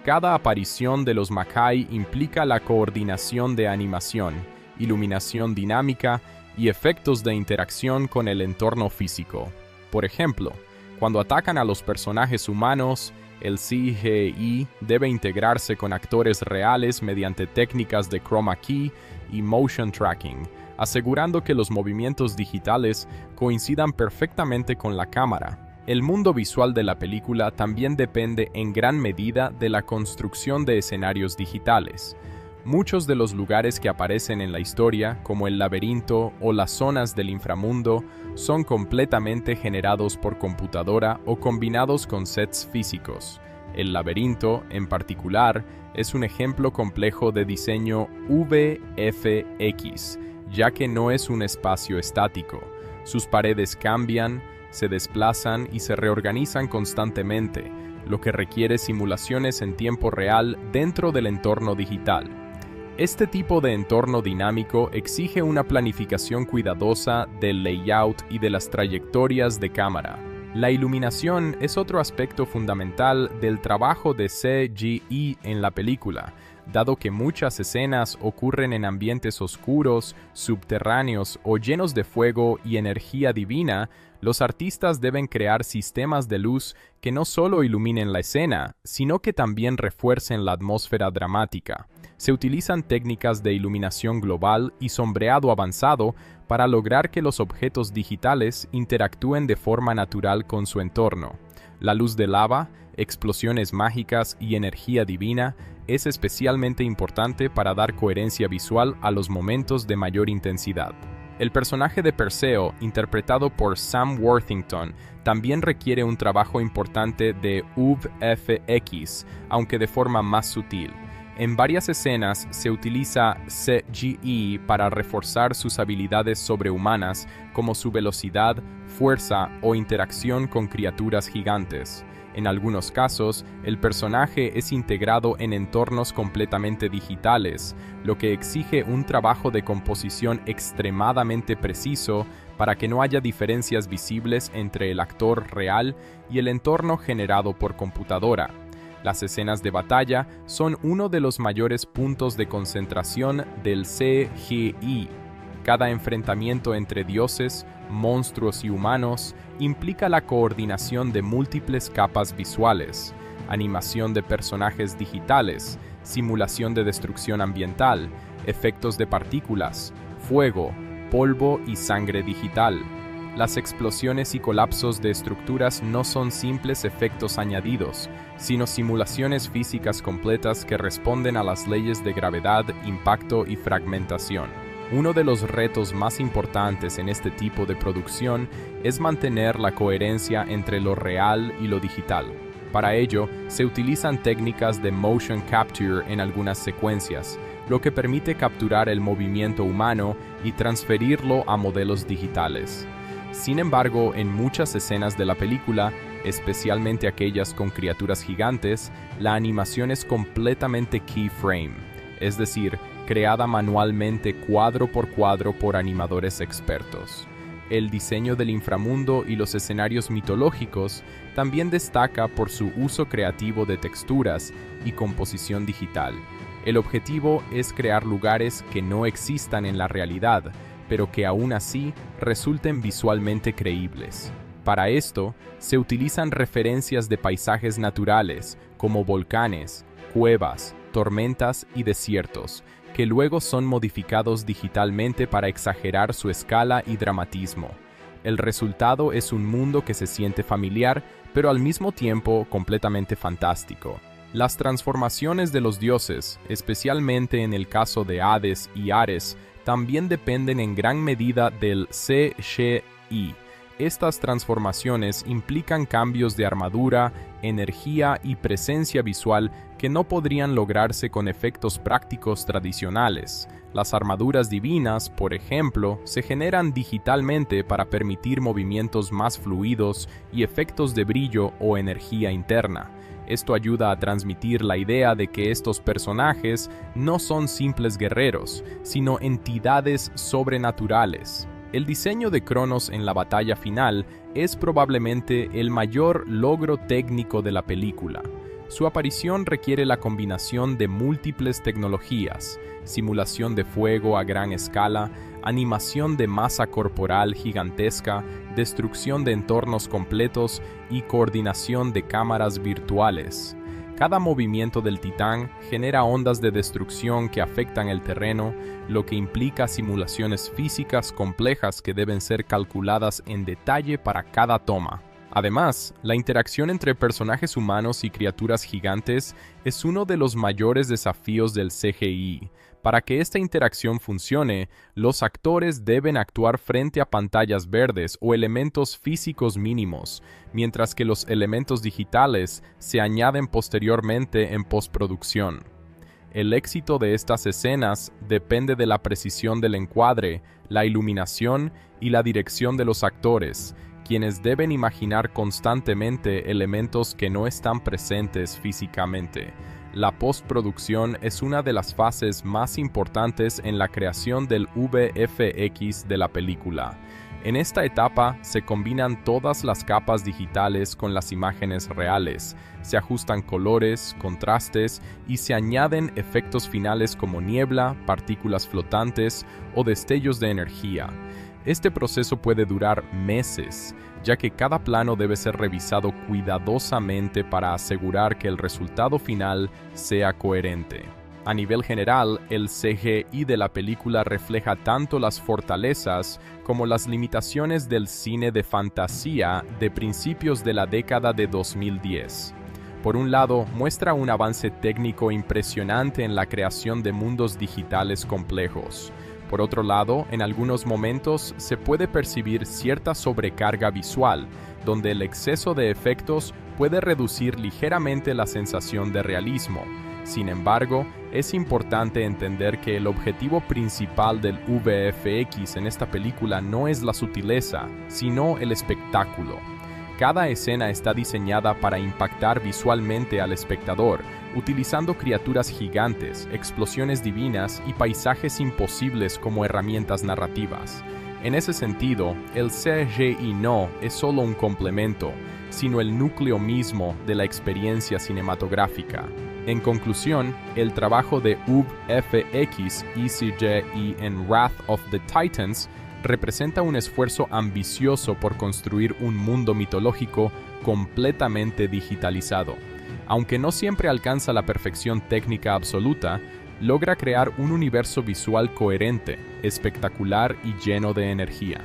Cada aparición de los Makai implica la coordinación de animación, iluminación dinámica y efectos de interacción con el entorno físico. Por ejemplo, cuando atacan a los personajes humanos, el CGI debe integrarse con actores reales mediante técnicas de chroma key y motion tracking, asegurando que los movimientos digitales coincidan perfectamente con la cámara. El mundo visual de la película también depende en gran medida de la construcción de escenarios digitales. Muchos de los lugares que aparecen en la historia, como el laberinto o las zonas del inframundo, son completamente generados por computadora o combinados con sets físicos. El laberinto, en particular, es un ejemplo complejo de diseño VFX, ya que no es un espacio estático. Sus paredes cambian, se desplazan y se reorganizan constantemente, lo que requiere simulaciones en tiempo real dentro del entorno digital. Este tipo de entorno dinámico exige una planificación cuidadosa del layout y de las trayectorias de cámara. La iluminación es otro aspecto fundamental del trabajo de CGI en la película, dado que muchas escenas ocurren en ambientes oscuros, subterráneos o llenos de fuego y energía divina. Los artistas deben crear sistemas de luz que no solo iluminen la escena, sino que también refuercen la atmósfera dramática. Se utilizan técnicas de iluminación global y sombreado avanzado para lograr que los objetos digitales interactúen de forma natural con su entorno. La luz de lava, explosiones mágicas y energía divina es especialmente importante para dar coherencia visual a los momentos de mayor intensidad. El personaje de Perseo, interpretado por Sam Worthington, también requiere un trabajo importante de VFX, aunque de forma más sutil. En varias escenas se utiliza CGI para reforzar sus habilidades sobrehumanas, como su velocidad, fuerza o interacción con criaturas gigantes. En algunos casos, el personaje es integrado en entornos completamente digitales, lo que exige un trabajo de composición extremadamente preciso para que no haya diferencias visibles entre el actor real y el entorno generado por computadora. Las escenas de batalla son uno de los mayores puntos de concentración del CGI. Cada enfrentamiento entre dioses, monstruos y humanos implica la coordinación de múltiples capas visuales, animación de personajes digitales, simulación de destrucción ambiental, efectos de partículas, fuego, polvo y sangre digital. Las explosiones y colapsos de estructuras no son simples efectos añadidos, sino simulaciones físicas completas que responden a las leyes de gravedad, impacto y fragmentación. Uno de los retos más importantes en este tipo de producción es mantener la coherencia entre lo real y lo digital. Para ello, se utilizan técnicas de motion capture en algunas secuencias, lo que permite capturar el movimiento humano y transferirlo a modelos digitales. Sin embargo, en muchas escenas de la película, especialmente aquellas con criaturas gigantes, la animación es completamente keyframe, es decir, creada manualmente cuadro por animadores expertos. El diseño del inframundo y los escenarios mitológicos también destaca por su uso creativo de texturas y composición digital. El objetivo es crear lugares que no existan en la realidad, pero que aún así resulten visualmente creíbles. Para esto, se utilizan referencias de paisajes naturales, como volcanes, cuevas, tormentas y desiertos, que luego son modificados digitalmente para exagerar su escala y dramatismo. El resultado es un mundo que se siente familiar, pero al mismo tiempo completamente fantástico. Las transformaciones de los dioses, especialmente en el caso de Hades y Ares, también dependen en gran medida del CGI. Estas transformaciones implican cambios de armadura, energía y presencia visual que no podrían lograrse con efectos prácticos tradicionales. Las armaduras divinas, por ejemplo, se generan digitalmente para permitir movimientos más fluidos y efectos de brillo o energía interna. Esto ayuda a transmitir la idea de que estos personajes no son simples guerreros, sino entidades sobrenaturales. El diseño de Cronos en la batalla final es probablemente el mayor logro técnico de la película. Su aparición requiere la combinación de múltiples tecnologías, simulación de fuego a gran escala, animación de masa corporal gigantesca, destrucción de entornos completos y coordinación de cámaras virtuales. Cada movimiento del titán genera ondas de destrucción que afectan el terreno, lo que implica simulaciones físicas complejas que deben ser calculadas en detalle para cada toma. Además, la interacción entre personajes humanos y criaturas gigantes es uno de los mayores desafíos del CGI. Para que esta interacción funcione, los actores deben actuar frente a pantallas verdes o elementos físicos mínimos, mientras que los elementos digitales se añaden posteriormente en postproducción. El éxito de estas escenas depende de la precisión del encuadre, la iluminación y la dirección de los actores, quienes deben imaginar constantemente elementos que no están presentes físicamente. La postproducción es una de las fases más importantes en la creación del VFX de la película. En esta etapa se combinan todas las capas digitales con las imágenes reales, se ajustan colores, contrastes y se añaden efectos finales como niebla, partículas flotantes o destellos de energía. Este proceso puede durar meses, ya que cada plano debe ser revisado cuidadosamente para asegurar que el resultado final sea coherente. A nivel general, el CGI de la película refleja tanto las fortalezas como las limitaciones del cine de fantasía de principios de la década de 2010. Por un lado, muestra un avance técnico impresionante en la creación de mundos digitales complejos. Por otro lado, en algunos momentos se puede percibir cierta sobrecarga visual, donde el exceso de efectos puede reducir ligeramente la sensación de realismo. Sin embargo, es importante entender que el objetivo principal del VFX en esta película no es la sutileza, sino el espectáculo. Cada escena está diseñada para impactar visualmente al espectador, utilizando criaturas gigantes, explosiones divinas y paisajes imposibles como herramientas narrativas. En ese sentido, el CGI no es solo un complemento, sino el núcleo mismo de la experiencia cinematográfica. En conclusión, el trabajo de VFX y CGI en Wrath of the Titans representa un esfuerzo ambicioso por construir un mundo mitológico completamente digitalizado. Aunque no siempre alcanza la perfección técnica absoluta, logra crear un universo visual coherente, espectacular y lleno de energía.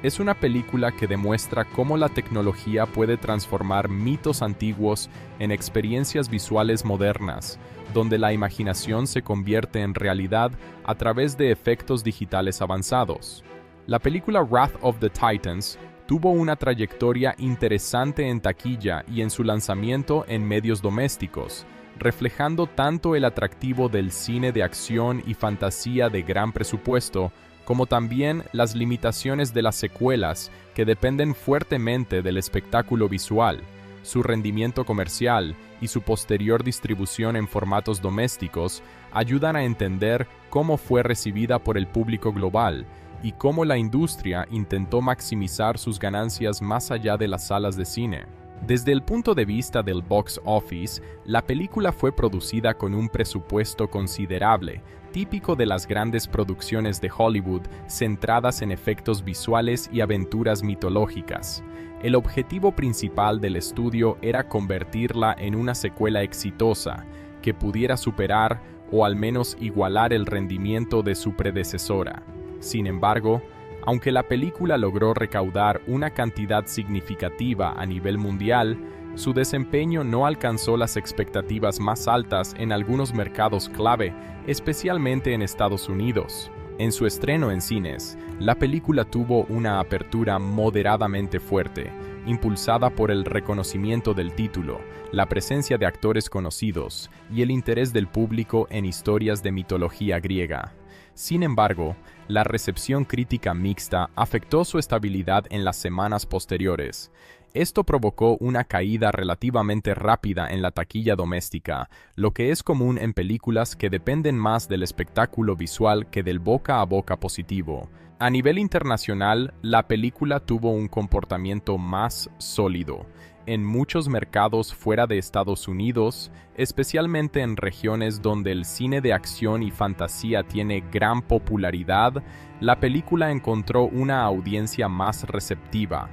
Es una película que demuestra cómo la tecnología puede transformar mitos antiguos en experiencias visuales modernas, donde la imaginación se convierte en realidad a través de efectos digitales avanzados. La película Wrath of the Titans tuvo una trayectoria interesante en taquilla y en su lanzamiento en medios domésticos, reflejando tanto el atractivo del cine de acción y fantasía de gran presupuesto, como también las limitaciones de las secuelas que dependen fuertemente del espectáculo visual, su rendimiento comercial y su posterior distribución en formatos domésticos ayudan a entender cómo fue recibida por el público global y cómo la industria intentó maximizar sus ganancias más allá de las salas de cine. Desde el punto de vista del box office, la película fue producida con un presupuesto considerable, típico de las grandes producciones de Hollywood centradas en efectos visuales y aventuras mitológicas. El objetivo principal del estudio era convertirla en una secuela exitosa, que pudiera superar o al menos igualar el rendimiento de su predecesora. Sin embargo, aunque la película logró recaudar una cantidad significativa a nivel mundial, su desempeño no alcanzó las expectativas más altas en algunos mercados clave, especialmente en Estados Unidos. En su estreno en cines, la película tuvo una apertura moderadamente fuerte, impulsada por el reconocimiento del título, la presencia de actores conocidos y el interés del público en historias de mitología griega. Sin embargo, la recepción crítica mixta afectó su estabilidad en las semanas posteriores. Esto provocó una caída relativamente rápida en la taquilla doméstica, lo que es común en películas que dependen más del espectáculo visual que del boca a boca positivo. A nivel internacional, la película tuvo un comportamiento más sólido. En muchos mercados fuera de Estados Unidos, especialmente en regiones donde el cine de acción y fantasía tiene gran popularidad, la película encontró una audiencia más receptiva.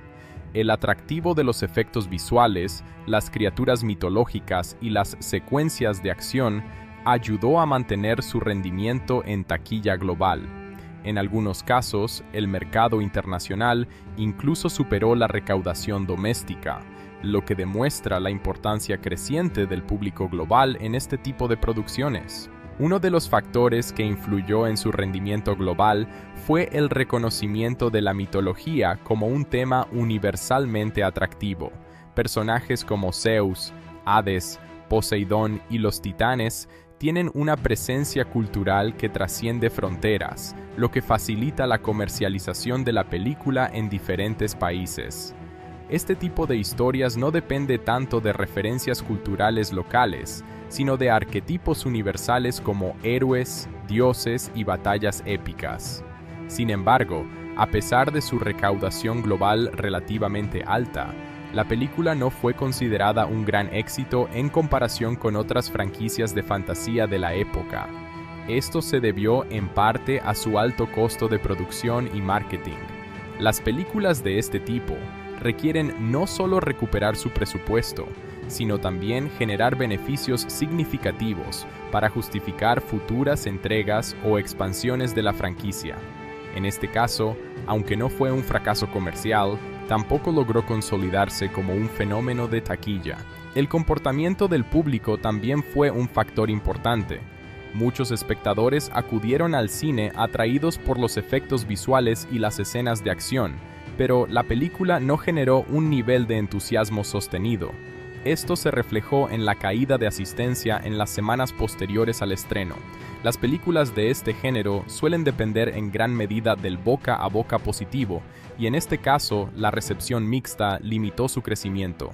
El atractivo de los efectos visuales, las criaturas mitológicas y las secuencias de acción ayudó a mantener su rendimiento en taquilla global. En algunos casos, el mercado internacional incluso superó la recaudación doméstica, lo que demuestra la importancia creciente del público global en este tipo de producciones. Uno de los factores que influyó en su rendimiento global fue el reconocimiento de la mitología como un tema universalmente atractivo. Personajes como Zeus, Hades, Poseidón y los titanes tienen una presencia cultural que trasciende fronteras, lo que facilita la comercialización de la película en diferentes países. Este tipo de historias no depende tanto de referencias culturales locales, sino de arquetipos universales como héroes, dioses y batallas épicas. Sin embargo, a pesar de su recaudación global relativamente alta, la película no fue considerada un gran éxito en comparación con otras franquicias de fantasía de la época. Esto se debió en parte a su alto costo de producción y marketing. Las películas de este tipo requieren no solo recuperar su presupuesto, sino también generar beneficios significativos para justificar futuras entregas o expansiones de la franquicia. En este caso, aunque no fue un fracaso comercial, tampoco logró consolidarse como un fenómeno de taquilla. El comportamiento del público también fue un factor importante. Muchos espectadores acudieron al cine atraídos por los efectos visuales y las escenas de acción, pero la película no generó un nivel de entusiasmo sostenido. Esto se reflejó en la caída de asistencia en las semanas posteriores al estreno. Las películas de este género suelen depender en gran medida del boca a boca positivo, y en este caso, la recepción mixta limitó su crecimiento.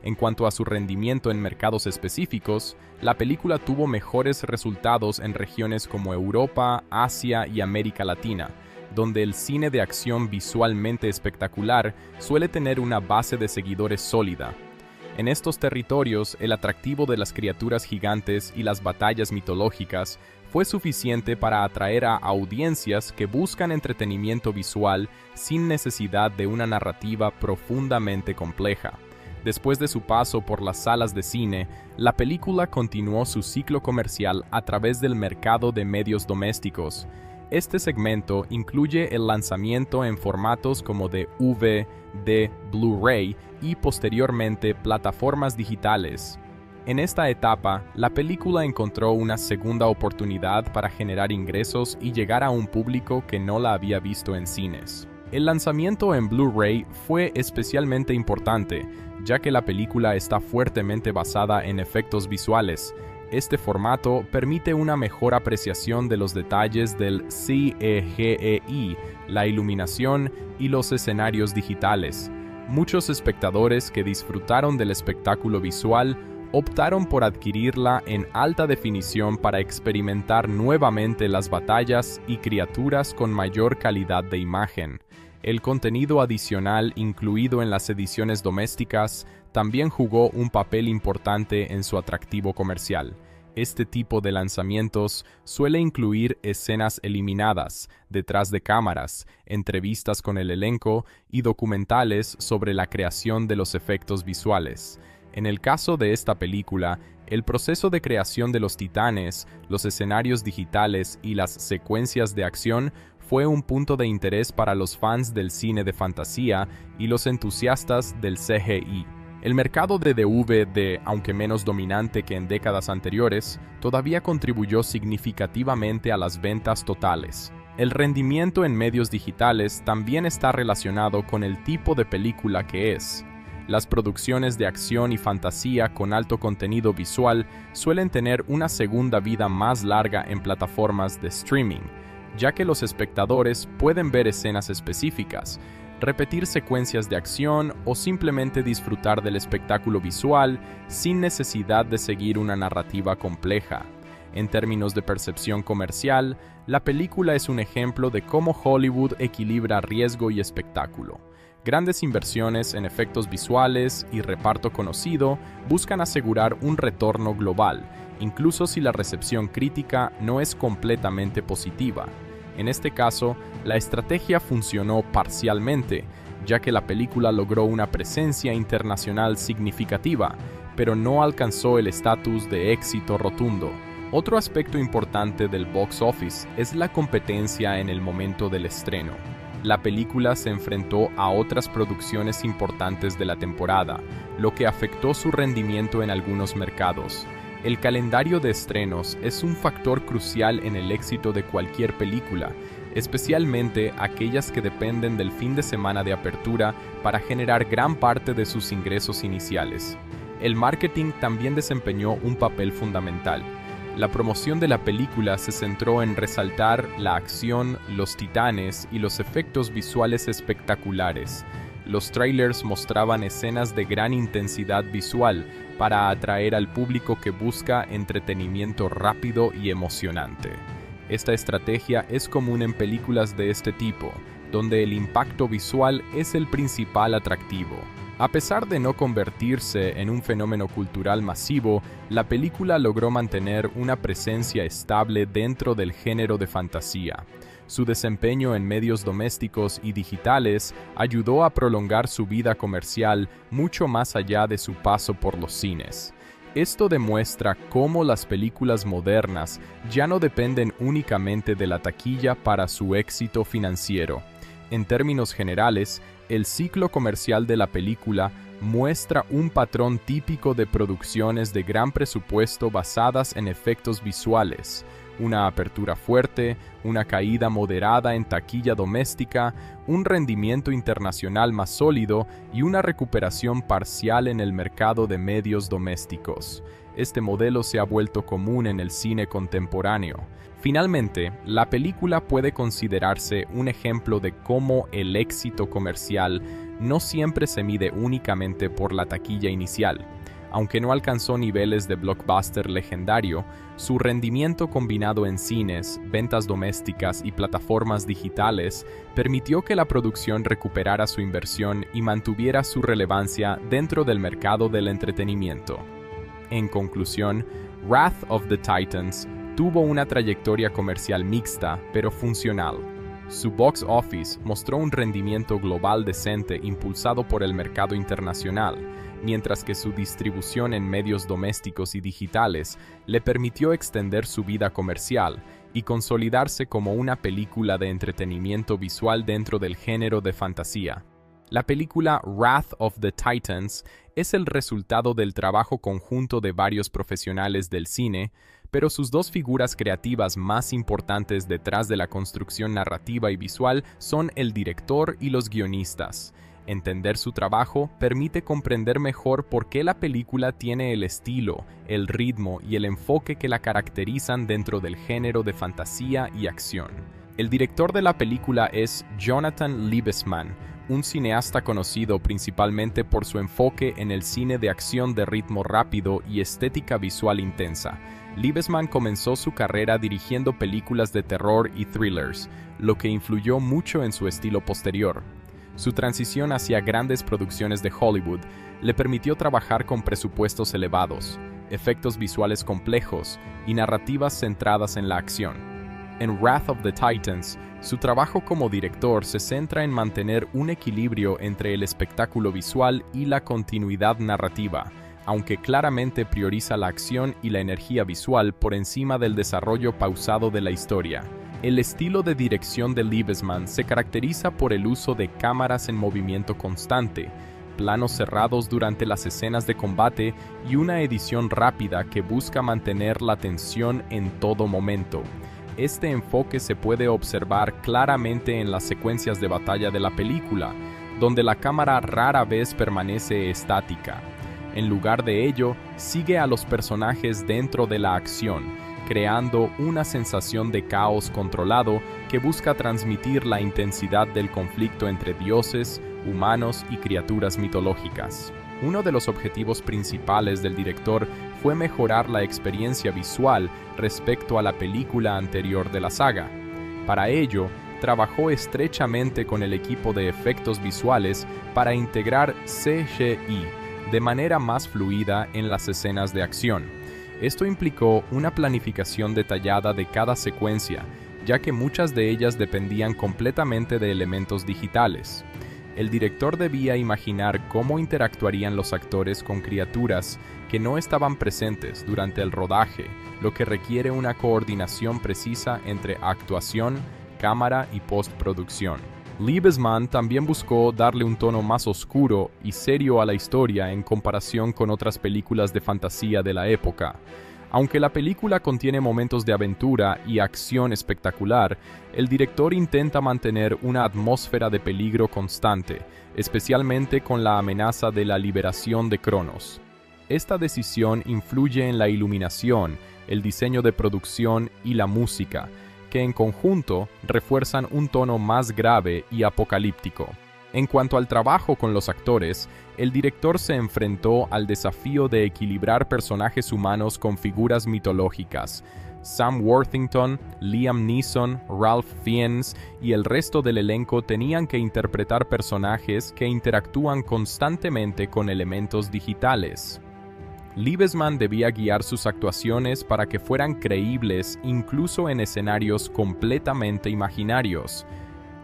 En cuanto a su rendimiento en mercados específicos, la película tuvo mejores resultados en regiones como Europa, Asia y América Latina, donde el cine de acción visualmente espectacular suele tener una base de seguidores sólida. En estos territorios, el atractivo de las criaturas gigantes y las batallas mitológicas fue suficiente para atraer a audiencias que buscan entretenimiento visual sin necesidad de una narrativa profundamente compleja. Después de su paso por las salas de cine, la película continuó su ciclo comercial a través del mercado de medios domésticos. Este segmento incluye el lanzamiento en formatos como DVD, Blu-ray y posteriormente plataformas digitales. En esta etapa, la película encontró una segunda oportunidad para generar ingresos y llegar a un público que no la había visto en cines. El lanzamiento en Blu-ray fue especialmente importante, ya que la película está fuertemente basada en efectos visuales. Este formato permite una mejor apreciación de los detalles del CGI, la iluminación y los escenarios digitales. Muchos espectadores que disfrutaron del espectáculo visual optaron por adquirirla en alta definición para experimentar nuevamente las batallas y criaturas con mayor calidad de imagen. El contenido adicional incluido en las ediciones domésticas también jugó un papel importante en su atractivo comercial. Este tipo de lanzamientos suele incluir escenas eliminadas, detrás de cámaras, entrevistas con el elenco y documentales sobre la creación de los efectos visuales. En el caso de esta película, el proceso de creación de los titanes, los escenarios digitales y las secuencias de acción fue un punto de interés para los fans del cine de fantasía y los entusiastas del CGI. El mercado de DVD, aunque menos dominante que en décadas anteriores, todavía contribuyó significativamente a las ventas totales. El rendimiento en medios digitales también está relacionado con el tipo de película que es. Las producciones de acción y fantasía con alto contenido visual suelen tener una segunda vida más larga en plataformas de streaming, ya que los espectadores pueden ver escenas específicas, repetir secuencias de acción o simplemente disfrutar del espectáculo visual sin necesidad de seguir una narrativa compleja. En términos de percepción comercial, la película es un ejemplo de cómo Hollywood equilibra riesgo y espectáculo. Grandes inversiones en efectos visuales y reparto conocido buscan asegurar un retorno global, incluso si la recepción crítica no es completamente positiva. En este caso, la estrategia funcionó parcialmente, ya que la película logró una presencia internacional significativa, pero no alcanzó el estatus de éxito rotundo. Otro aspecto importante del box office es la competencia en el momento del estreno. La película se enfrentó a otras producciones importantes de la temporada, lo que afectó su rendimiento en algunos mercados. El calendario de estrenos es un factor crucial en el éxito de cualquier película, especialmente aquellas que dependen del fin de semana de apertura para generar gran parte de sus ingresos iniciales. El marketing también desempeñó un papel fundamental. La promoción de la película se centró en resaltar la acción, los titanes y los efectos visuales espectaculares. Los trailers mostraban escenas de gran intensidad visual para atraer al público que busca entretenimiento rápido y emocionante. Esta estrategia es común en películas de este tipo, donde el impacto visual es el principal atractivo. A pesar de no convertirse en un fenómeno cultural masivo, la película logró mantener una presencia estable dentro del género de fantasía. Su desempeño en medios domésticos y digitales ayudó a prolongar su vida comercial mucho más allá de su paso por los cines. Esto demuestra cómo las películas modernas ya no dependen únicamente de la taquilla para su éxito financiero. En términos generales, el ciclo comercial de la película muestra un patrón típico de producciones de gran presupuesto basadas en efectos visuales, una apertura fuerte, una caída moderada en taquilla doméstica, un rendimiento internacional más sólido y una recuperación parcial en el mercado de medios domésticos. Este modelo se ha vuelto común en el cine contemporáneo. Finalmente, la película puede considerarse un ejemplo de cómo el éxito comercial no siempre se mide únicamente por la taquilla inicial. Aunque no alcanzó niveles de blockbuster legendario, su rendimiento combinado en cines, ventas domésticas y plataformas digitales permitió que la producción recuperara su inversión y mantuviera su relevancia dentro del mercado del entretenimiento. En conclusión, Wrath of the Titans tuvo una trayectoria comercial mixta, pero funcional. Su box office mostró un rendimiento global decente impulsado por el mercado internacional, mientras que su distribución en medios domésticos y digitales le permitió extender su vida comercial y consolidarse como una película de entretenimiento visual dentro del género de fantasía. La película Wrath of the Titans es el resultado del trabajo conjunto de varios profesionales del cine, pero sus dos figuras creativas más importantes detrás de la construcción narrativa y visual son el director y los guionistas. Entender su trabajo permite comprender mejor por qué la película tiene el estilo, el ritmo y el enfoque que la caracterizan dentro del género de fantasía y acción. El director de la película es Jonathan Liebesman, un cineasta conocido principalmente por su enfoque en el cine de acción de ritmo rápido y estética visual intensa. Liebesman comenzó su carrera dirigiendo películas de terror y thrillers, lo que influyó mucho en su estilo posterior. Su transición hacia grandes producciones de Hollywood le permitió trabajar con presupuestos elevados, efectos visuales complejos y narrativas centradas en la acción. En Wrath of the Titans, su trabajo como director se centra en mantener un equilibrio entre el espectáculo visual y la continuidad narrativa, aunque claramente prioriza la acción y la energía visual por encima del desarrollo pausado de la historia. El estilo de dirección de Liebesman se caracteriza por el uso de cámaras en movimiento constante, planos cerrados durante las escenas de combate y una edición rápida que busca mantener la tensión en todo momento. Este enfoque se puede observar claramente en las secuencias de batalla de la película, donde la cámara rara vez permanece estática. En lugar de ello, sigue a los personajes dentro de la acción, creando una sensación de caos controlado que busca transmitir la intensidad del conflicto entre dioses, humanos y criaturas mitológicas. Uno de los objetivos principales del director fue mejorar la experiencia visual respecto a la película anterior de la saga. Para ello, trabajó estrechamente con el equipo de efectos visuales para integrar CGI de manera más fluida en las escenas de acción. Esto implicó una planificación detallada de cada secuencia, ya que muchas de ellas dependían completamente de elementos digitales. El director debía imaginar cómo interactuarían los actores con criaturas que no estaban presentes durante el rodaje, lo que requiere una coordinación precisa entre actuación, cámara y postproducción. Liebesman también buscó darle un tono más oscuro y serio a la historia en comparación con otras películas de fantasía de la época. Aunque la película contiene momentos de aventura y acción espectacular, el director intenta mantener una atmósfera de peligro constante, especialmente con la amenaza de la liberación de Cronos. Esta decisión influye en la iluminación, el diseño de producción y la música, que en conjunto refuerzan un tono más grave y apocalíptico. En cuanto al trabajo con los actores, el director se enfrentó al desafío de equilibrar personajes humanos con figuras mitológicas. Sam Worthington, Liam Neeson, Ralph Fiennes y el resto del elenco tenían que interpretar personajes que interactúan constantemente con elementos digitales. Liebesman debía guiar sus actuaciones para que fueran creíbles incluso en escenarios completamente imaginarios.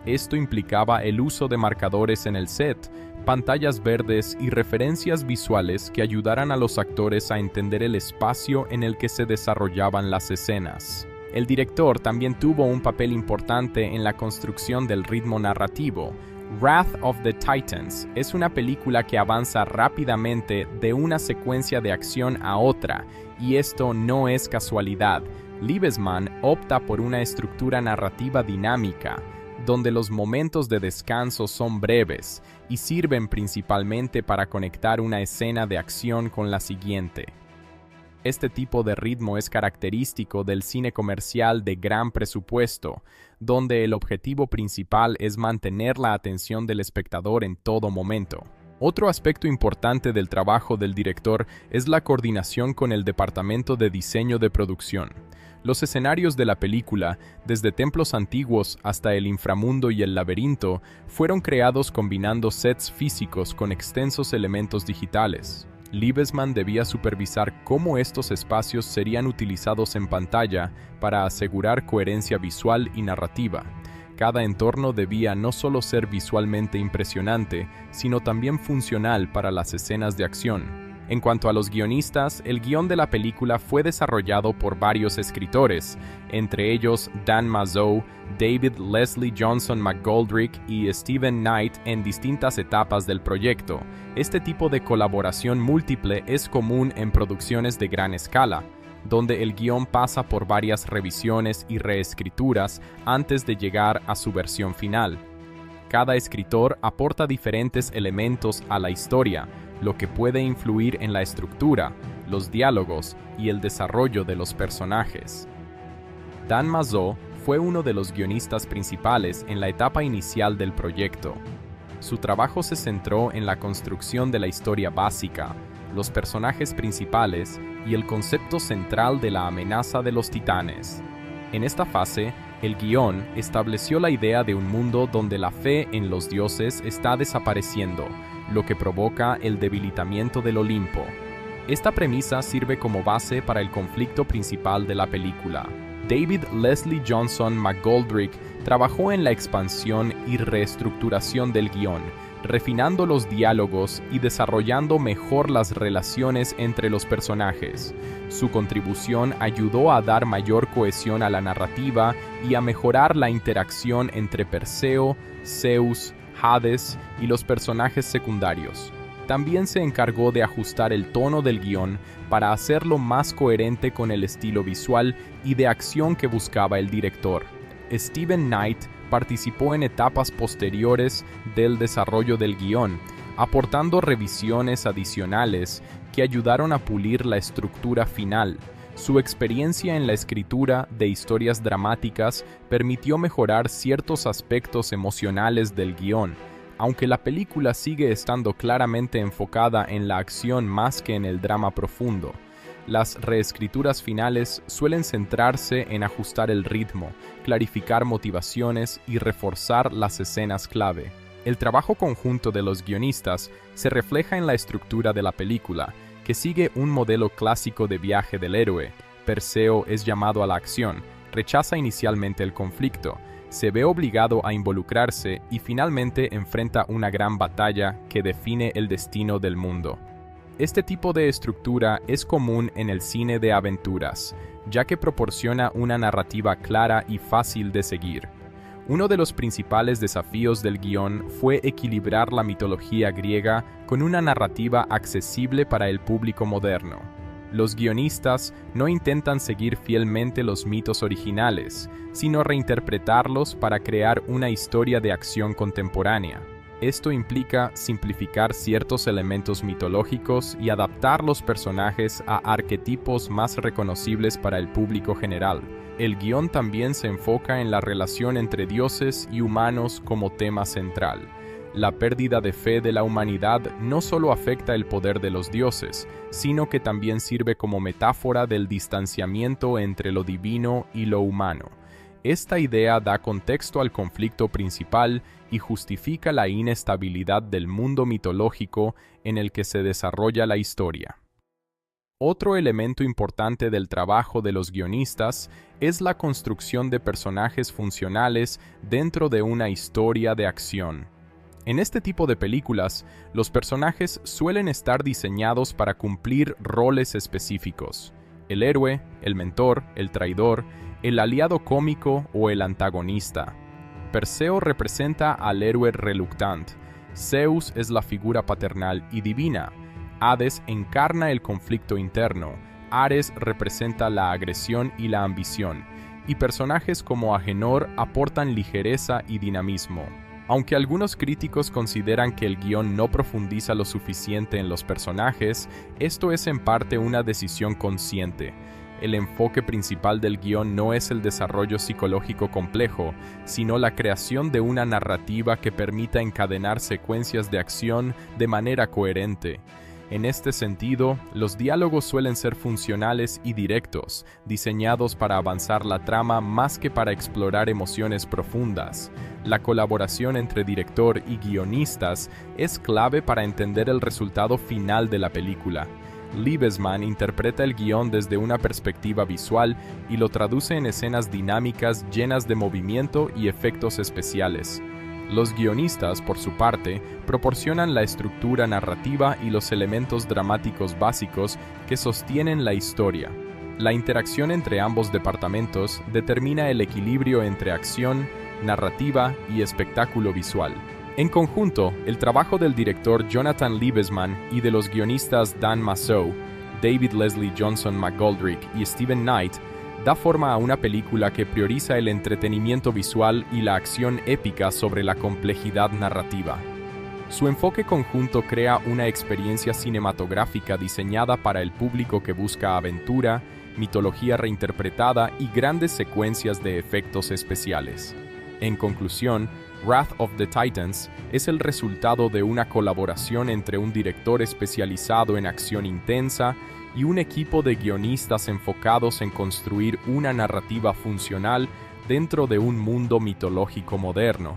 Esto implicaba el uso de marcadores en el set, pantallas verdes y referencias visuales que ayudaran a los actores a entender el espacio en el que se desarrollaban las escenas. El director también tuvo un papel importante en la construcción del ritmo narrativo. Wrath of the Titans es una película que avanza rápidamente de una secuencia de acción a otra, y esto no es casualidad. Liebesman opta por una estructura narrativa dinámica, donde los momentos de descanso son breves y sirven principalmente para conectar una escena de acción con la siguiente. Este tipo de ritmo es característico del cine comercial de gran presupuesto, donde el objetivo principal es mantener la atención del espectador en todo momento. Otro aspecto importante del trabajo del director es la coordinación con el departamento de diseño de producción. Los escenarios de la película, desde templos antiguos hasta el inframundo y el laberinto, fueron creados combinando sets físicos con extensos elementos digitales. Liebesman debía supervisar cómo estos espacios serían utilizados en pantalla para asegurar coherencia visual y narrativa. Cada entorno debía no solo ser visualmente impresionante, sino también funcional para las escenas de acción. En cuanto a los guionistas, el guión de la película fue desarrollado por varios escritores, entre ellos Dan Mazeau, David Leslie Johnson McGoldrick y Stephen Knight en distintas etapas del proyecto. Este tipo de colaboración múltiple es común en producciones de gran escala, donde el guión pasa por varias revisiones y reescrituras antes de llegar a su versión final. Cada escritor aporta diferentes elementos a la historia, lo que puede influir en la estructura, los diálogos y el desarrollo de los personajes. Dan Mazeau fue uno de los guionistas principales en la etapa inicial del proyecto. Su trabajo se centró en la construcción de la historia básica, los personajes principales y el concepto central de la amenaza de los titanes. En esta fase, el guión estableció la idea de un mundo donde la fe en los dioses está desapareciendo, lo que provoca el debilitamiento del Olimpo. Esta premisa sirve como base para el conflicto principal de la película. David Leslie Johnson McGoldrick trabajó en la expansión y reestructuración del guión, refinando los diálogos y desarrollando mejor las relaciones entre los personajes. Su contribución ayudó a dar mayor cohesión a la narrativa y a mejorar la interacción entre Perseo, Zeus, Hades y los personajes secundarios. También se encargó de ajustar el tono del guión para hacerlo más coherente con el estilo visual y de acción que buscaba el director. Stephen Knight participó en etapas posteriores del desarrollo del guión, aportando revisiones adicionales que ayudaron a pulir la estructura final. Su experiencia en la escritura de historias dramáticas permitió mejorar ciertos aspectos emocionales del guión, aunque la película sigue estando claramente enfocada en la acción más que en el drama profundo. Las reescrituras finales suelen centrarse en ajustar el ritmo, clarificar motivaciones y reforzar las escenas clave. El trabajo conjunto de los guionistas se refleja en la estructura de la película, que sigue un modelo clásico de viaje del héroe. Perseo es llamado a la acción, rechaza inicialmente el conflicto, se ve obligado a involucrarse y finalmente enfrenta una gran batalla que define el destino del mundo. Este tipo de estructura es común en el cine de aventuras, ya que proporciona una narrativa clara y fácil de seguir. Uno de los principales desafíos del guión fue equilibrar la mitología griega con una narrativa accesible para el público moderno. Los guionistas no intentan seguir fielmente los mitos originales, sino reinterpretarlos para crear una historia de acción contemporánea. Esto implica simplificar ciertos elementos mitológicos y adaptar los personajes a arquetipos más reconocibles para el público general. El guión también se enfoca en la relación entre dioses y humanos como tema central. La pérdida de fe de la humanidad no solo afecta el poder de los dioses, sino que también sirve como metáfora del distanciamiento entre lo divino y lo humano. Esta idea da contexto al conflicto principal y justifica la inestabilidad del mundo mitológico en el que se desarrolla la historia. Otro elemento importante del trabajo de los guionistas es la construcción de personajes funcionales dentro de una historia de acción. En este tipo de películas, los personajes suelen estar diseñados para cumplir roles específicos: el héroe, el mentor, el traidor, el aliado cómico o el antagonista. Perseo representa al héroe reluctante, Zeus es la figura paternal y divina, Hades encarna el conflicto interno, Ares representa la agresión y la ambición, y personajes como Agenor aportan ligereza y dinamismo. Aunque algunos críticos consideran que el guión no profundiza lo suficiente en los personajes, esto es en parte una decisión consciente. El enfoque principal del guión no es el desarrollo psicológico complejo, sino la creación de una narrativa que permita encadenar secuencias de acción de manera coherente. En este sentido, los diálogos suelen ser funcionales y directos, diseñados para avanzar la trama más que para explorar emociones profundas. La colaboración entre director y guionistas es clave para entender el resultado final de la película. Liebesman interpreta el guión desde una perspectiva visual y lo traduce en escenas dinámicas llenas de movimiento y efectos especiales. Los guionistas, por su parte, proporcionan la estructura narrativa y los elementos dramáticos básicos que sostienen la historia. La interacción entre ambos departamentos determina el equilibrio entre acción, narrativa y espectáculo visual. En conjunto, el trabajo del director Jonathan Liebesman y de los guionistas Dan Massot, David Leslie Johnson McGoldrick y Steven Knight da forma a una película que prioriza el entretenimiento visual y la acción épica sobre la complejidad narrativa. Su enfoque conjunto crea una experiencia cinematográfica diseñada para el público que busca aventura, mitología reinterpretada y grandes secuencias de efectos especiales. En conclusión, Wrath of the Titans es el resultado de una colaboración entre un director especializado en acción intensa y un equipo de guionistas enfocados en construir una narrativa funcional dentro de un mundo mitológico moderno.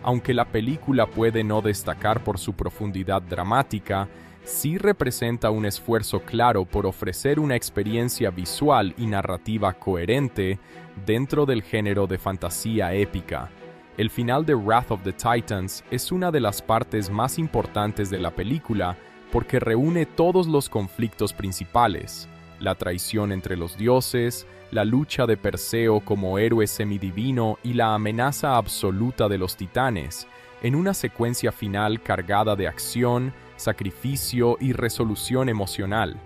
Aunque la película puede no destacar por su profundidad dramática, sí representa un esfuerzo claro por ofrecer una experiencia visual y narrativa coherente dentro del género de fantasía épica. El final de Wrath of the Titans es una de las partes más importantes de la película porque reúne todos los conflictos principales: la traición entre los dioses, la lucha de Perseo como héroe semidivino y la amenaza absoluta de los titanes, en una secuencia final cargada de acción, sacrificio y resolución emocional.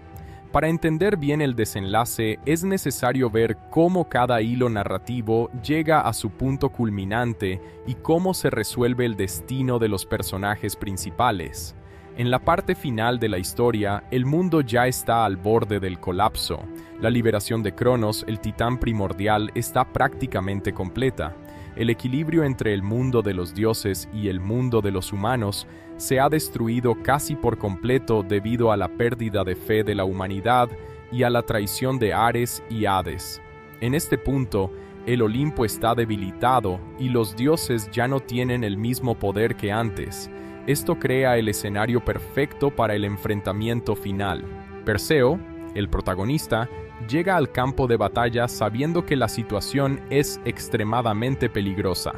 Para entender bien el desenlace, es necesario ver cómo cada hilo narrativo llega a su punto culminante y cómo se resuelve el destino de los personajes principales. En la parte final de la historia, el mundo ya está al borde del colapso. La liberación de Cronos, el titán primordial, está prácticamente completa. El equilibrio entre el mundo de los dioses y el mundo de los humanos se ha destruido casi por completo debido a la pérdida de fe de la humanidad y a la traición de Ares y Hades. En este punto, el Olimpo está debilitado y los dioses ya no tienen el mismo poder que antes. Esto crea el escenario perfecto para el enfrentamiento final. Perseo, el protagonista, llega al campo de batalla sabiendo que la situación es extremadamente peligrosa.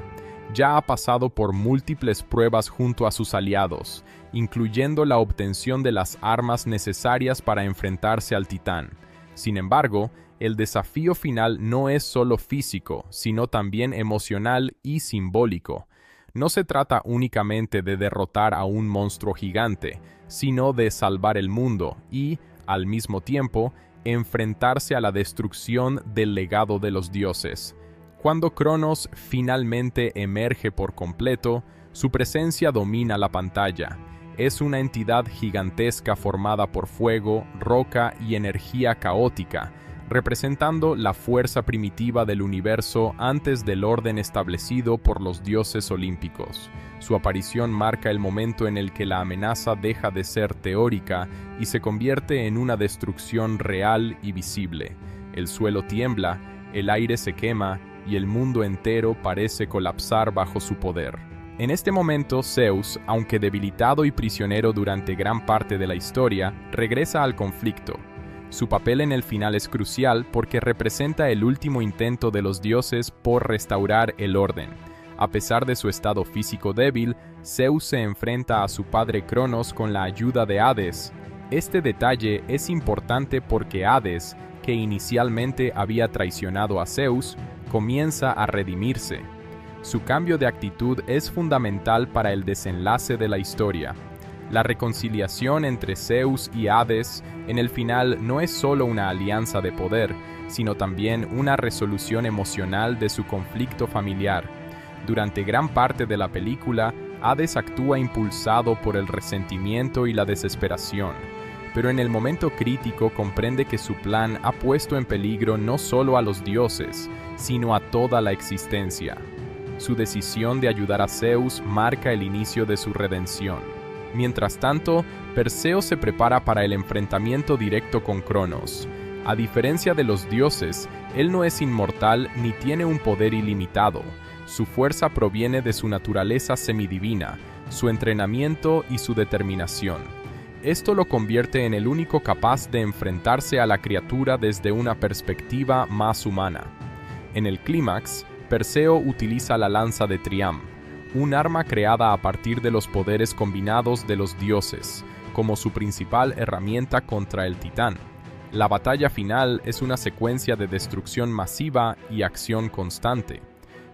Ya ha pasado por múltiples pruebas junto a sus aliados, incluyendo la obtención de las armas necesarias para enfrentarse al Titán. Sin embargo, el desafío final no es solo físico, sino también emocional y simbólico. No se trata únicamente de derrotar a un monstruo gigante, sino de salvar el mundo y, al mismo tiempo, enfrentarse a la destrucción del legado de los dioses. Cuando Cronos finalmente emerge por completo, su presencia domina la pantalla. Es una entidad gigantesca formada por fuego, roca y energía caótica, representando la fuerza primitiva del universo antes del orden establecido por los dioses olímpicos. Su aparición marca el momento en el que la amenaza deja de ser teórica y se convierte en una destrucción real y visible. El suelo tiembla, el aire se quema y el mundo entero parece colapsar bajo su poder. En este momento, Zeus, aunque debilitado y prisionero durante gran parte de la historia, regresa al conflicto. Su papel en el final es crucial porque representa el último intento de los dioses por restaurar el orden. A pesar de su estado físico débil, Zeus se enfrenta a su padre Cronos con la ayuda de Hades. Este detalle es importante porque Hades, que inicialmente había traicionado a Zeus, comienza a redimirse. Su cambio de actitud es fundamental para el desenlace de la historia. La reconciliación entre Zeus y Hades en el final no es solo una alianza de poder, sino también una resolución emocional de su conflicto familiar. Durante gran parte de la película, Hades actúa impulsado por el resentimiento y la desesperación, pero en el momento crítico comprende que su plan ha puesto en peligro no solo a los dioses, sino a toda la existencia. Su decisión de ayudar a Zeus marca el inicio de su redención. Mientras tanto, Perseo se prepara para el enfrentamiento directo con Cronos. A diferencia de los dioses, él no es inmortal ni tiene un poder ilimitado. Su fuerza proviene de su naturaleza semidivina, su entrenamiento y su determinación. Esto lo convierte en el único capaz de enfrentarse a la criatura desde una perspectiva más humana. En el clímax, Perseo utiliza la lanza de Triam, un arma creada a partir de los poderes combinados de los dioses, como su principal herramienta contra el Titán. La batalla final es una secuencia de destrucción masiva y acción constante.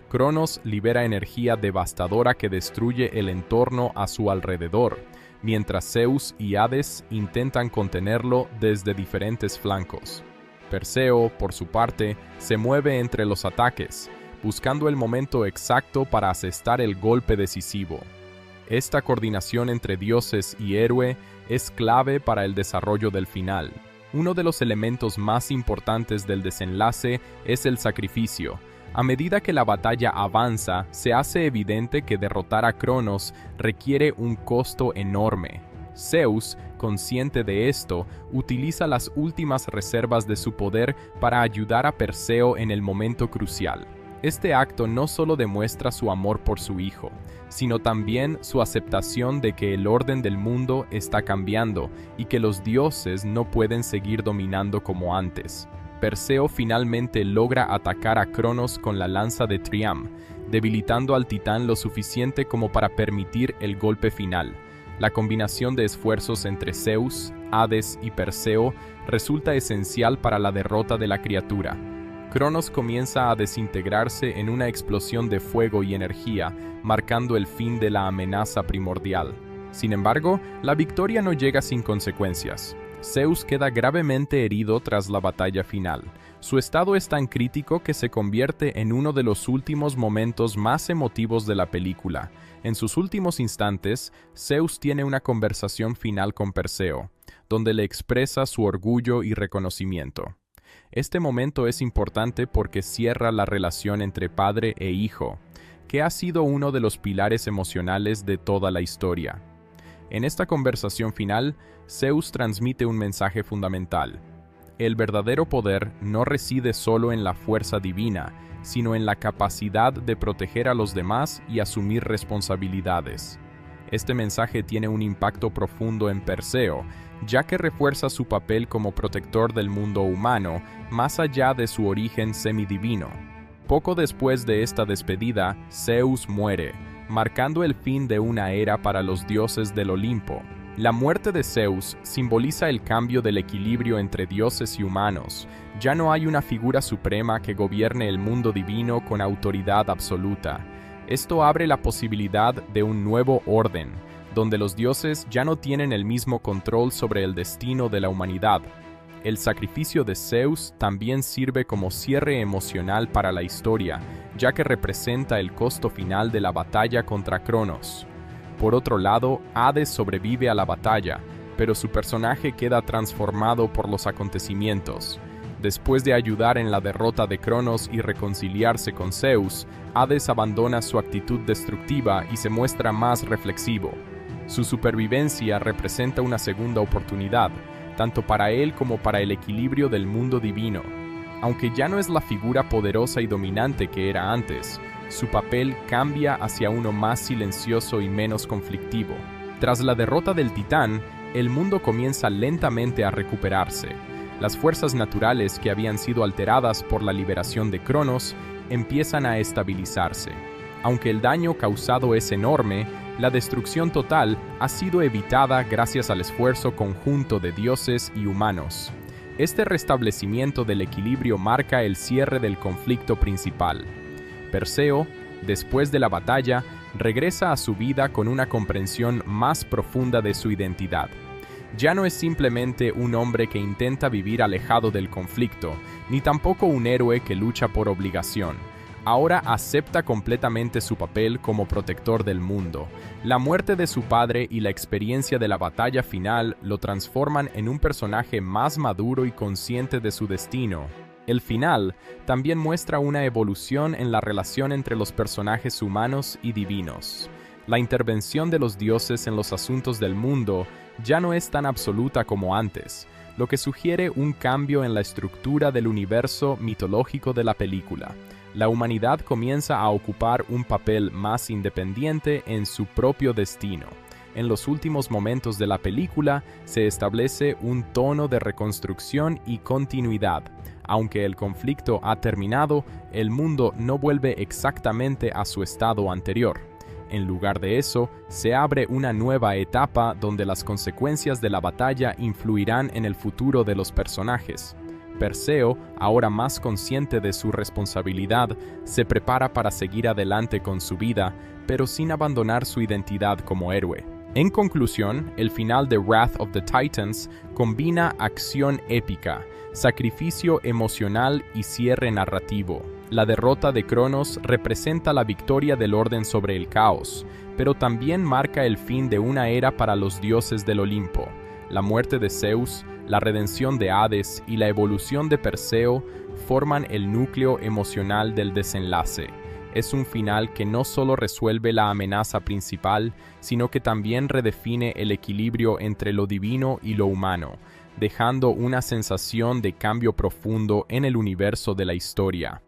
Cronos libera energía devastadora que destruye el entorno a su alrededor, mientras Zeus y Hades intentan contenerlo desde diferentes flancos. Perseo, por su parte, se mueve entre los ataques, buscando el momento exacto para asestar el golpe decisivo. Esta coordinación entre dioses y héroe es clave para el desarrollo del final. Uno de los elementos más importantes del desenlace es el sacrificio. A medida que la batalla avanza, se hace evidente que derrotar a Cronos requiere un costo enorme. Zeus, consciente de esto, utiliza las últimas reservas de su poder para ayudar a Perseo en el momento crucial. Este acto no solo demuestra su amor por su hijo, sino también su aceptación de que el orden del mundo está cambiando y que los dioses no pueden seguir dominando como antes. Perseo finalmente logra atacar a Cronos con la lanza de Triam, debilitando al titán lo suficiente como para permitir el golpe final. La combinación de esfuerzos entre Zeus, Hades y Perseo resulta esencial para la derrota de la criatura. Cronos comienza a desintegrarse en una explosión de fuego y energía, marcando el fin de la amenaza primordial. Sin embargo, la victoria no llega sin consecuencias. Zeus queda gravemente herido tras la batalla final. Su estado es tan crítico que se convierte en uno de los últimos momentos más emotivos de la película. En sus últimos instantes, Zeus tiene una conversación final con Perseo, donde le expresa su orgullo y reconocimiento. Este momento es importante porque cierra la relación entre padre e hijo, que ha sido uno de los pilares emocionales de toda la historia. En esta conversación final, Zeus transmite un mensaje fundamental. El verdadero poder no reside solo en la fuerza divina, sino en la capacidad de proteger a los demás y asumir responsabilidades. Este mensaje tiene un impacto profundo en Perseo, ya que refuerza su papel como protector del mundo humano, más allá de su origen semidivino. Poco después de esta despedida, Zeus muere, marcando el fin de una era para los dioses del Olimpo. La muerte de Zeus simboliza el cambio del equilibrio entre dioses y humanos. Ya no hay una figura suprema que gobierne el mundo divino con autoridad absoluta. Esto abre la posibilidad de un nuevo orden, donde los dioses ya no tienen el mismo control sobre el destino de la humanidad. El sacrificio de Zeus también sirve como cierre emocional para la historia, ya que representa el costo final de la batalla contra Cronos. Por otro lado, Hades sobrevive a la batalla, pero su personaje queda transformado por los acontecimientos. Después de ayudar en la derrota de Cronos y reconciliarse con Zeus, Hades abandona su actitud destructiva y se muestra más reflexivo. Su supervivencia representa una segunda oportunidad, tanto para él como para el equilibrio del mundo divino. Aunque ya no es la figura poderosa y dominante que era antes, su papel cambia hacia uno más silencioso y menos conflictivo. Tras la derrota del Titán, el mundo comienza lentamente a recuperarse. Las fuerzas naturales que habían sido alteradas por la liberación de Cronos empiezan a estabilizarse. Aunque el daño causado es enorme, la destrucción total ha sido evitada gracias al esfuerzo conjunto de dioses y humanos. Este restablecimiento del equilibrio marca el cierre del conflicto principal. Perseo, después de la batalla, regresa a su vida con una comprensión más profunda de su identidad. Ya no es simplemente un hombre que intenta vivir alejado del conflicto, ni tampoco un héroe que lucha por obligación. Ahora acepta completamente su papel como protector del mundo. La muerte de su padre y la experiencia de la batalla final lo transforman en un personaje más maduro y consciente de su destino. El final también muestra una evolución en la relación entre los personajes humanos y divinos. La intervención de los dioses en los asuntos del mundo ya no es tan absoluta como antes, lo que sugiere un cambio en la estructura del universo mitológico de la película. La humanidad comienza a ocupar un papel más independiente en su propio destino. En los últimos momentos de la película se establece un tono de reconstrucción y continuidad. Aunque el conflicto ha terminado, el mundo no vuelve exactamente a su estado anterior. En lugar de eso, se abre una nueva etapa donde las consecuencias de la batalla influirán en el futuro de los personajes. Perseo, ahora más consciente de su responsabilidad, se prepara para seguir adelante con su vida, pero sin abandonar su identidad como héroe. En conclusión, el final de Wrath of the Titans combina acción épica, sacrificio emocional y cierre narrativo. La derrota de Cronos representa la victoria del orden sobre el caos, pero también marca el fin de una era para los dioses del Olimpo. La muerte de Zeus, la redención de Hades y la evolución de Perseo forman el núcleo emocional del desenlace. Es un final que no solo resuelve la amenaza principal, sino que también redefine el equilibrio entre lo divino y lo humano, dejando una sensación de cambio profundo en el universo de la historia.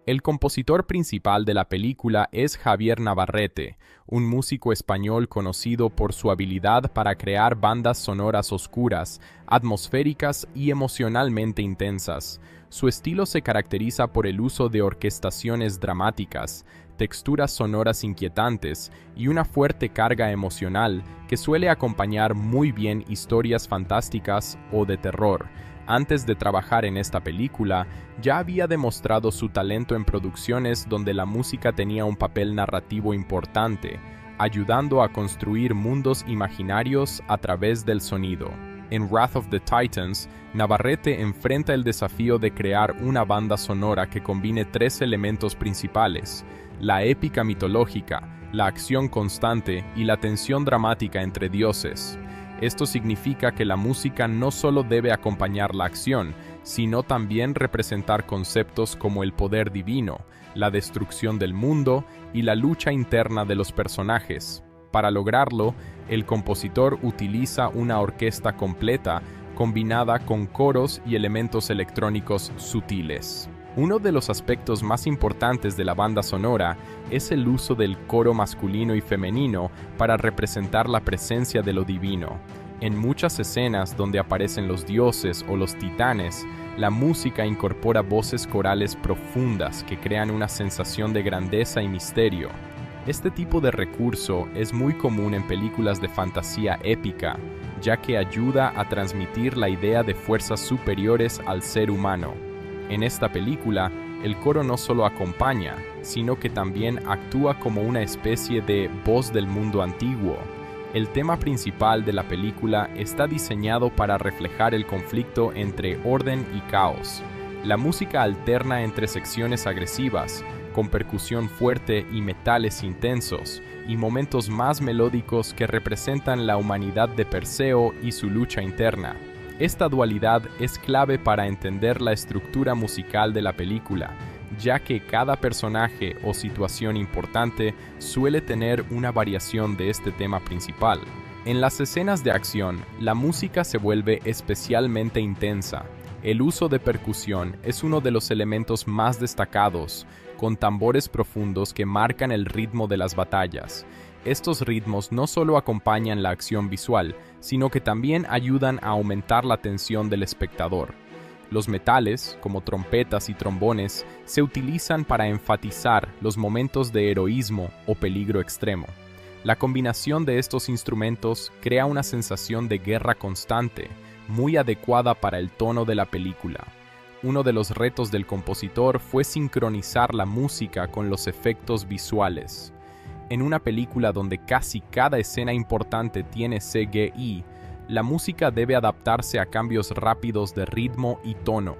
El compositor principal de la película es Javier Navarrete, un músico español conocido por su habilidad para crear bandas sonoras oscuras, atmosféricas y emocionalmente intensas. Su estilo se caracteriza por el uso de orquestaciones dramáticas, texturas sonoras inquietantes y una fuerte carga emocional que suele acompañar muy bien historias fantásticas o de terror. Antes de trabajar en esta película, ya había demostrado su talento en producciones donde la música tenía un papel narrativo importante, ayudando a construir mundos imaginarios a través del sonido. En Wrath of the Titans, Navarrete enfrenta el desafío de crear una banda sonora que combine tres elementos principales: la épica mitológica, la acción constante y la tensión dramática entre dioses. Esto significa que la música no solo debe acompañar la acción, sino también representar conceptos como el poder divino, la destrucción del mundo y la lucha interna de los personajes. Para lograrlo, el compositor utiliza una orquesta completa combinada con coros y elementos electrónicos sutiles. Uno de los aspectos más importantes de la banda sonora es el uso del coro masculino y femenino para representar la presencia de lo divino. En muchas escenas donde aparecen los dioses o los titanes, la música incorpora voces corales profundas que crean una sensación de grandeza y misterio. Este tipo de recurso es muy común en películas de fantasía épica, ya que ayuda a transmitir la idea de fuerzas superiores al ser humano. En esta película, el coro no solo acompaña, sino que también actúa como una especie de voz del mundo antiguo. El tema principal de la película está diseñado para reflejar el conflicto entre orden y caos. La música alterna entre secciones agresivas, con percusión fuerte y metales intensos, y momentos más melódicos que representan la humanidad de Perseo y su lucha interna. Esta dualidad es clave para entender la estructura musical de la película, ya que cada personaje o situación importante suele tener una variación de este tema principal. En las escenas de acción, la música se vuelve especialmente intensa. El uso de percusión es uno de los elementos más destacados, con tambores profundos que marcan el ritmo de las batallas. Estos ritmos no solo acompañan la acción visual, sino que también ayudan a aumentar la tensión del espectador. Los metales, como trompetas y trombones, se utilizan para enfatizar los momentos de heroísmo o peligro extremo. La combinación de estos instrumentos crea una sensación de guerra constante, muy adecuada para el tono de la película. Uno de los retos del compositor fue sincronizar la música con los efectos visuales. En una película donde casi cada escena importante tiene CGI, la música debe adaptarse a cambios rápidos de ritmo y tono.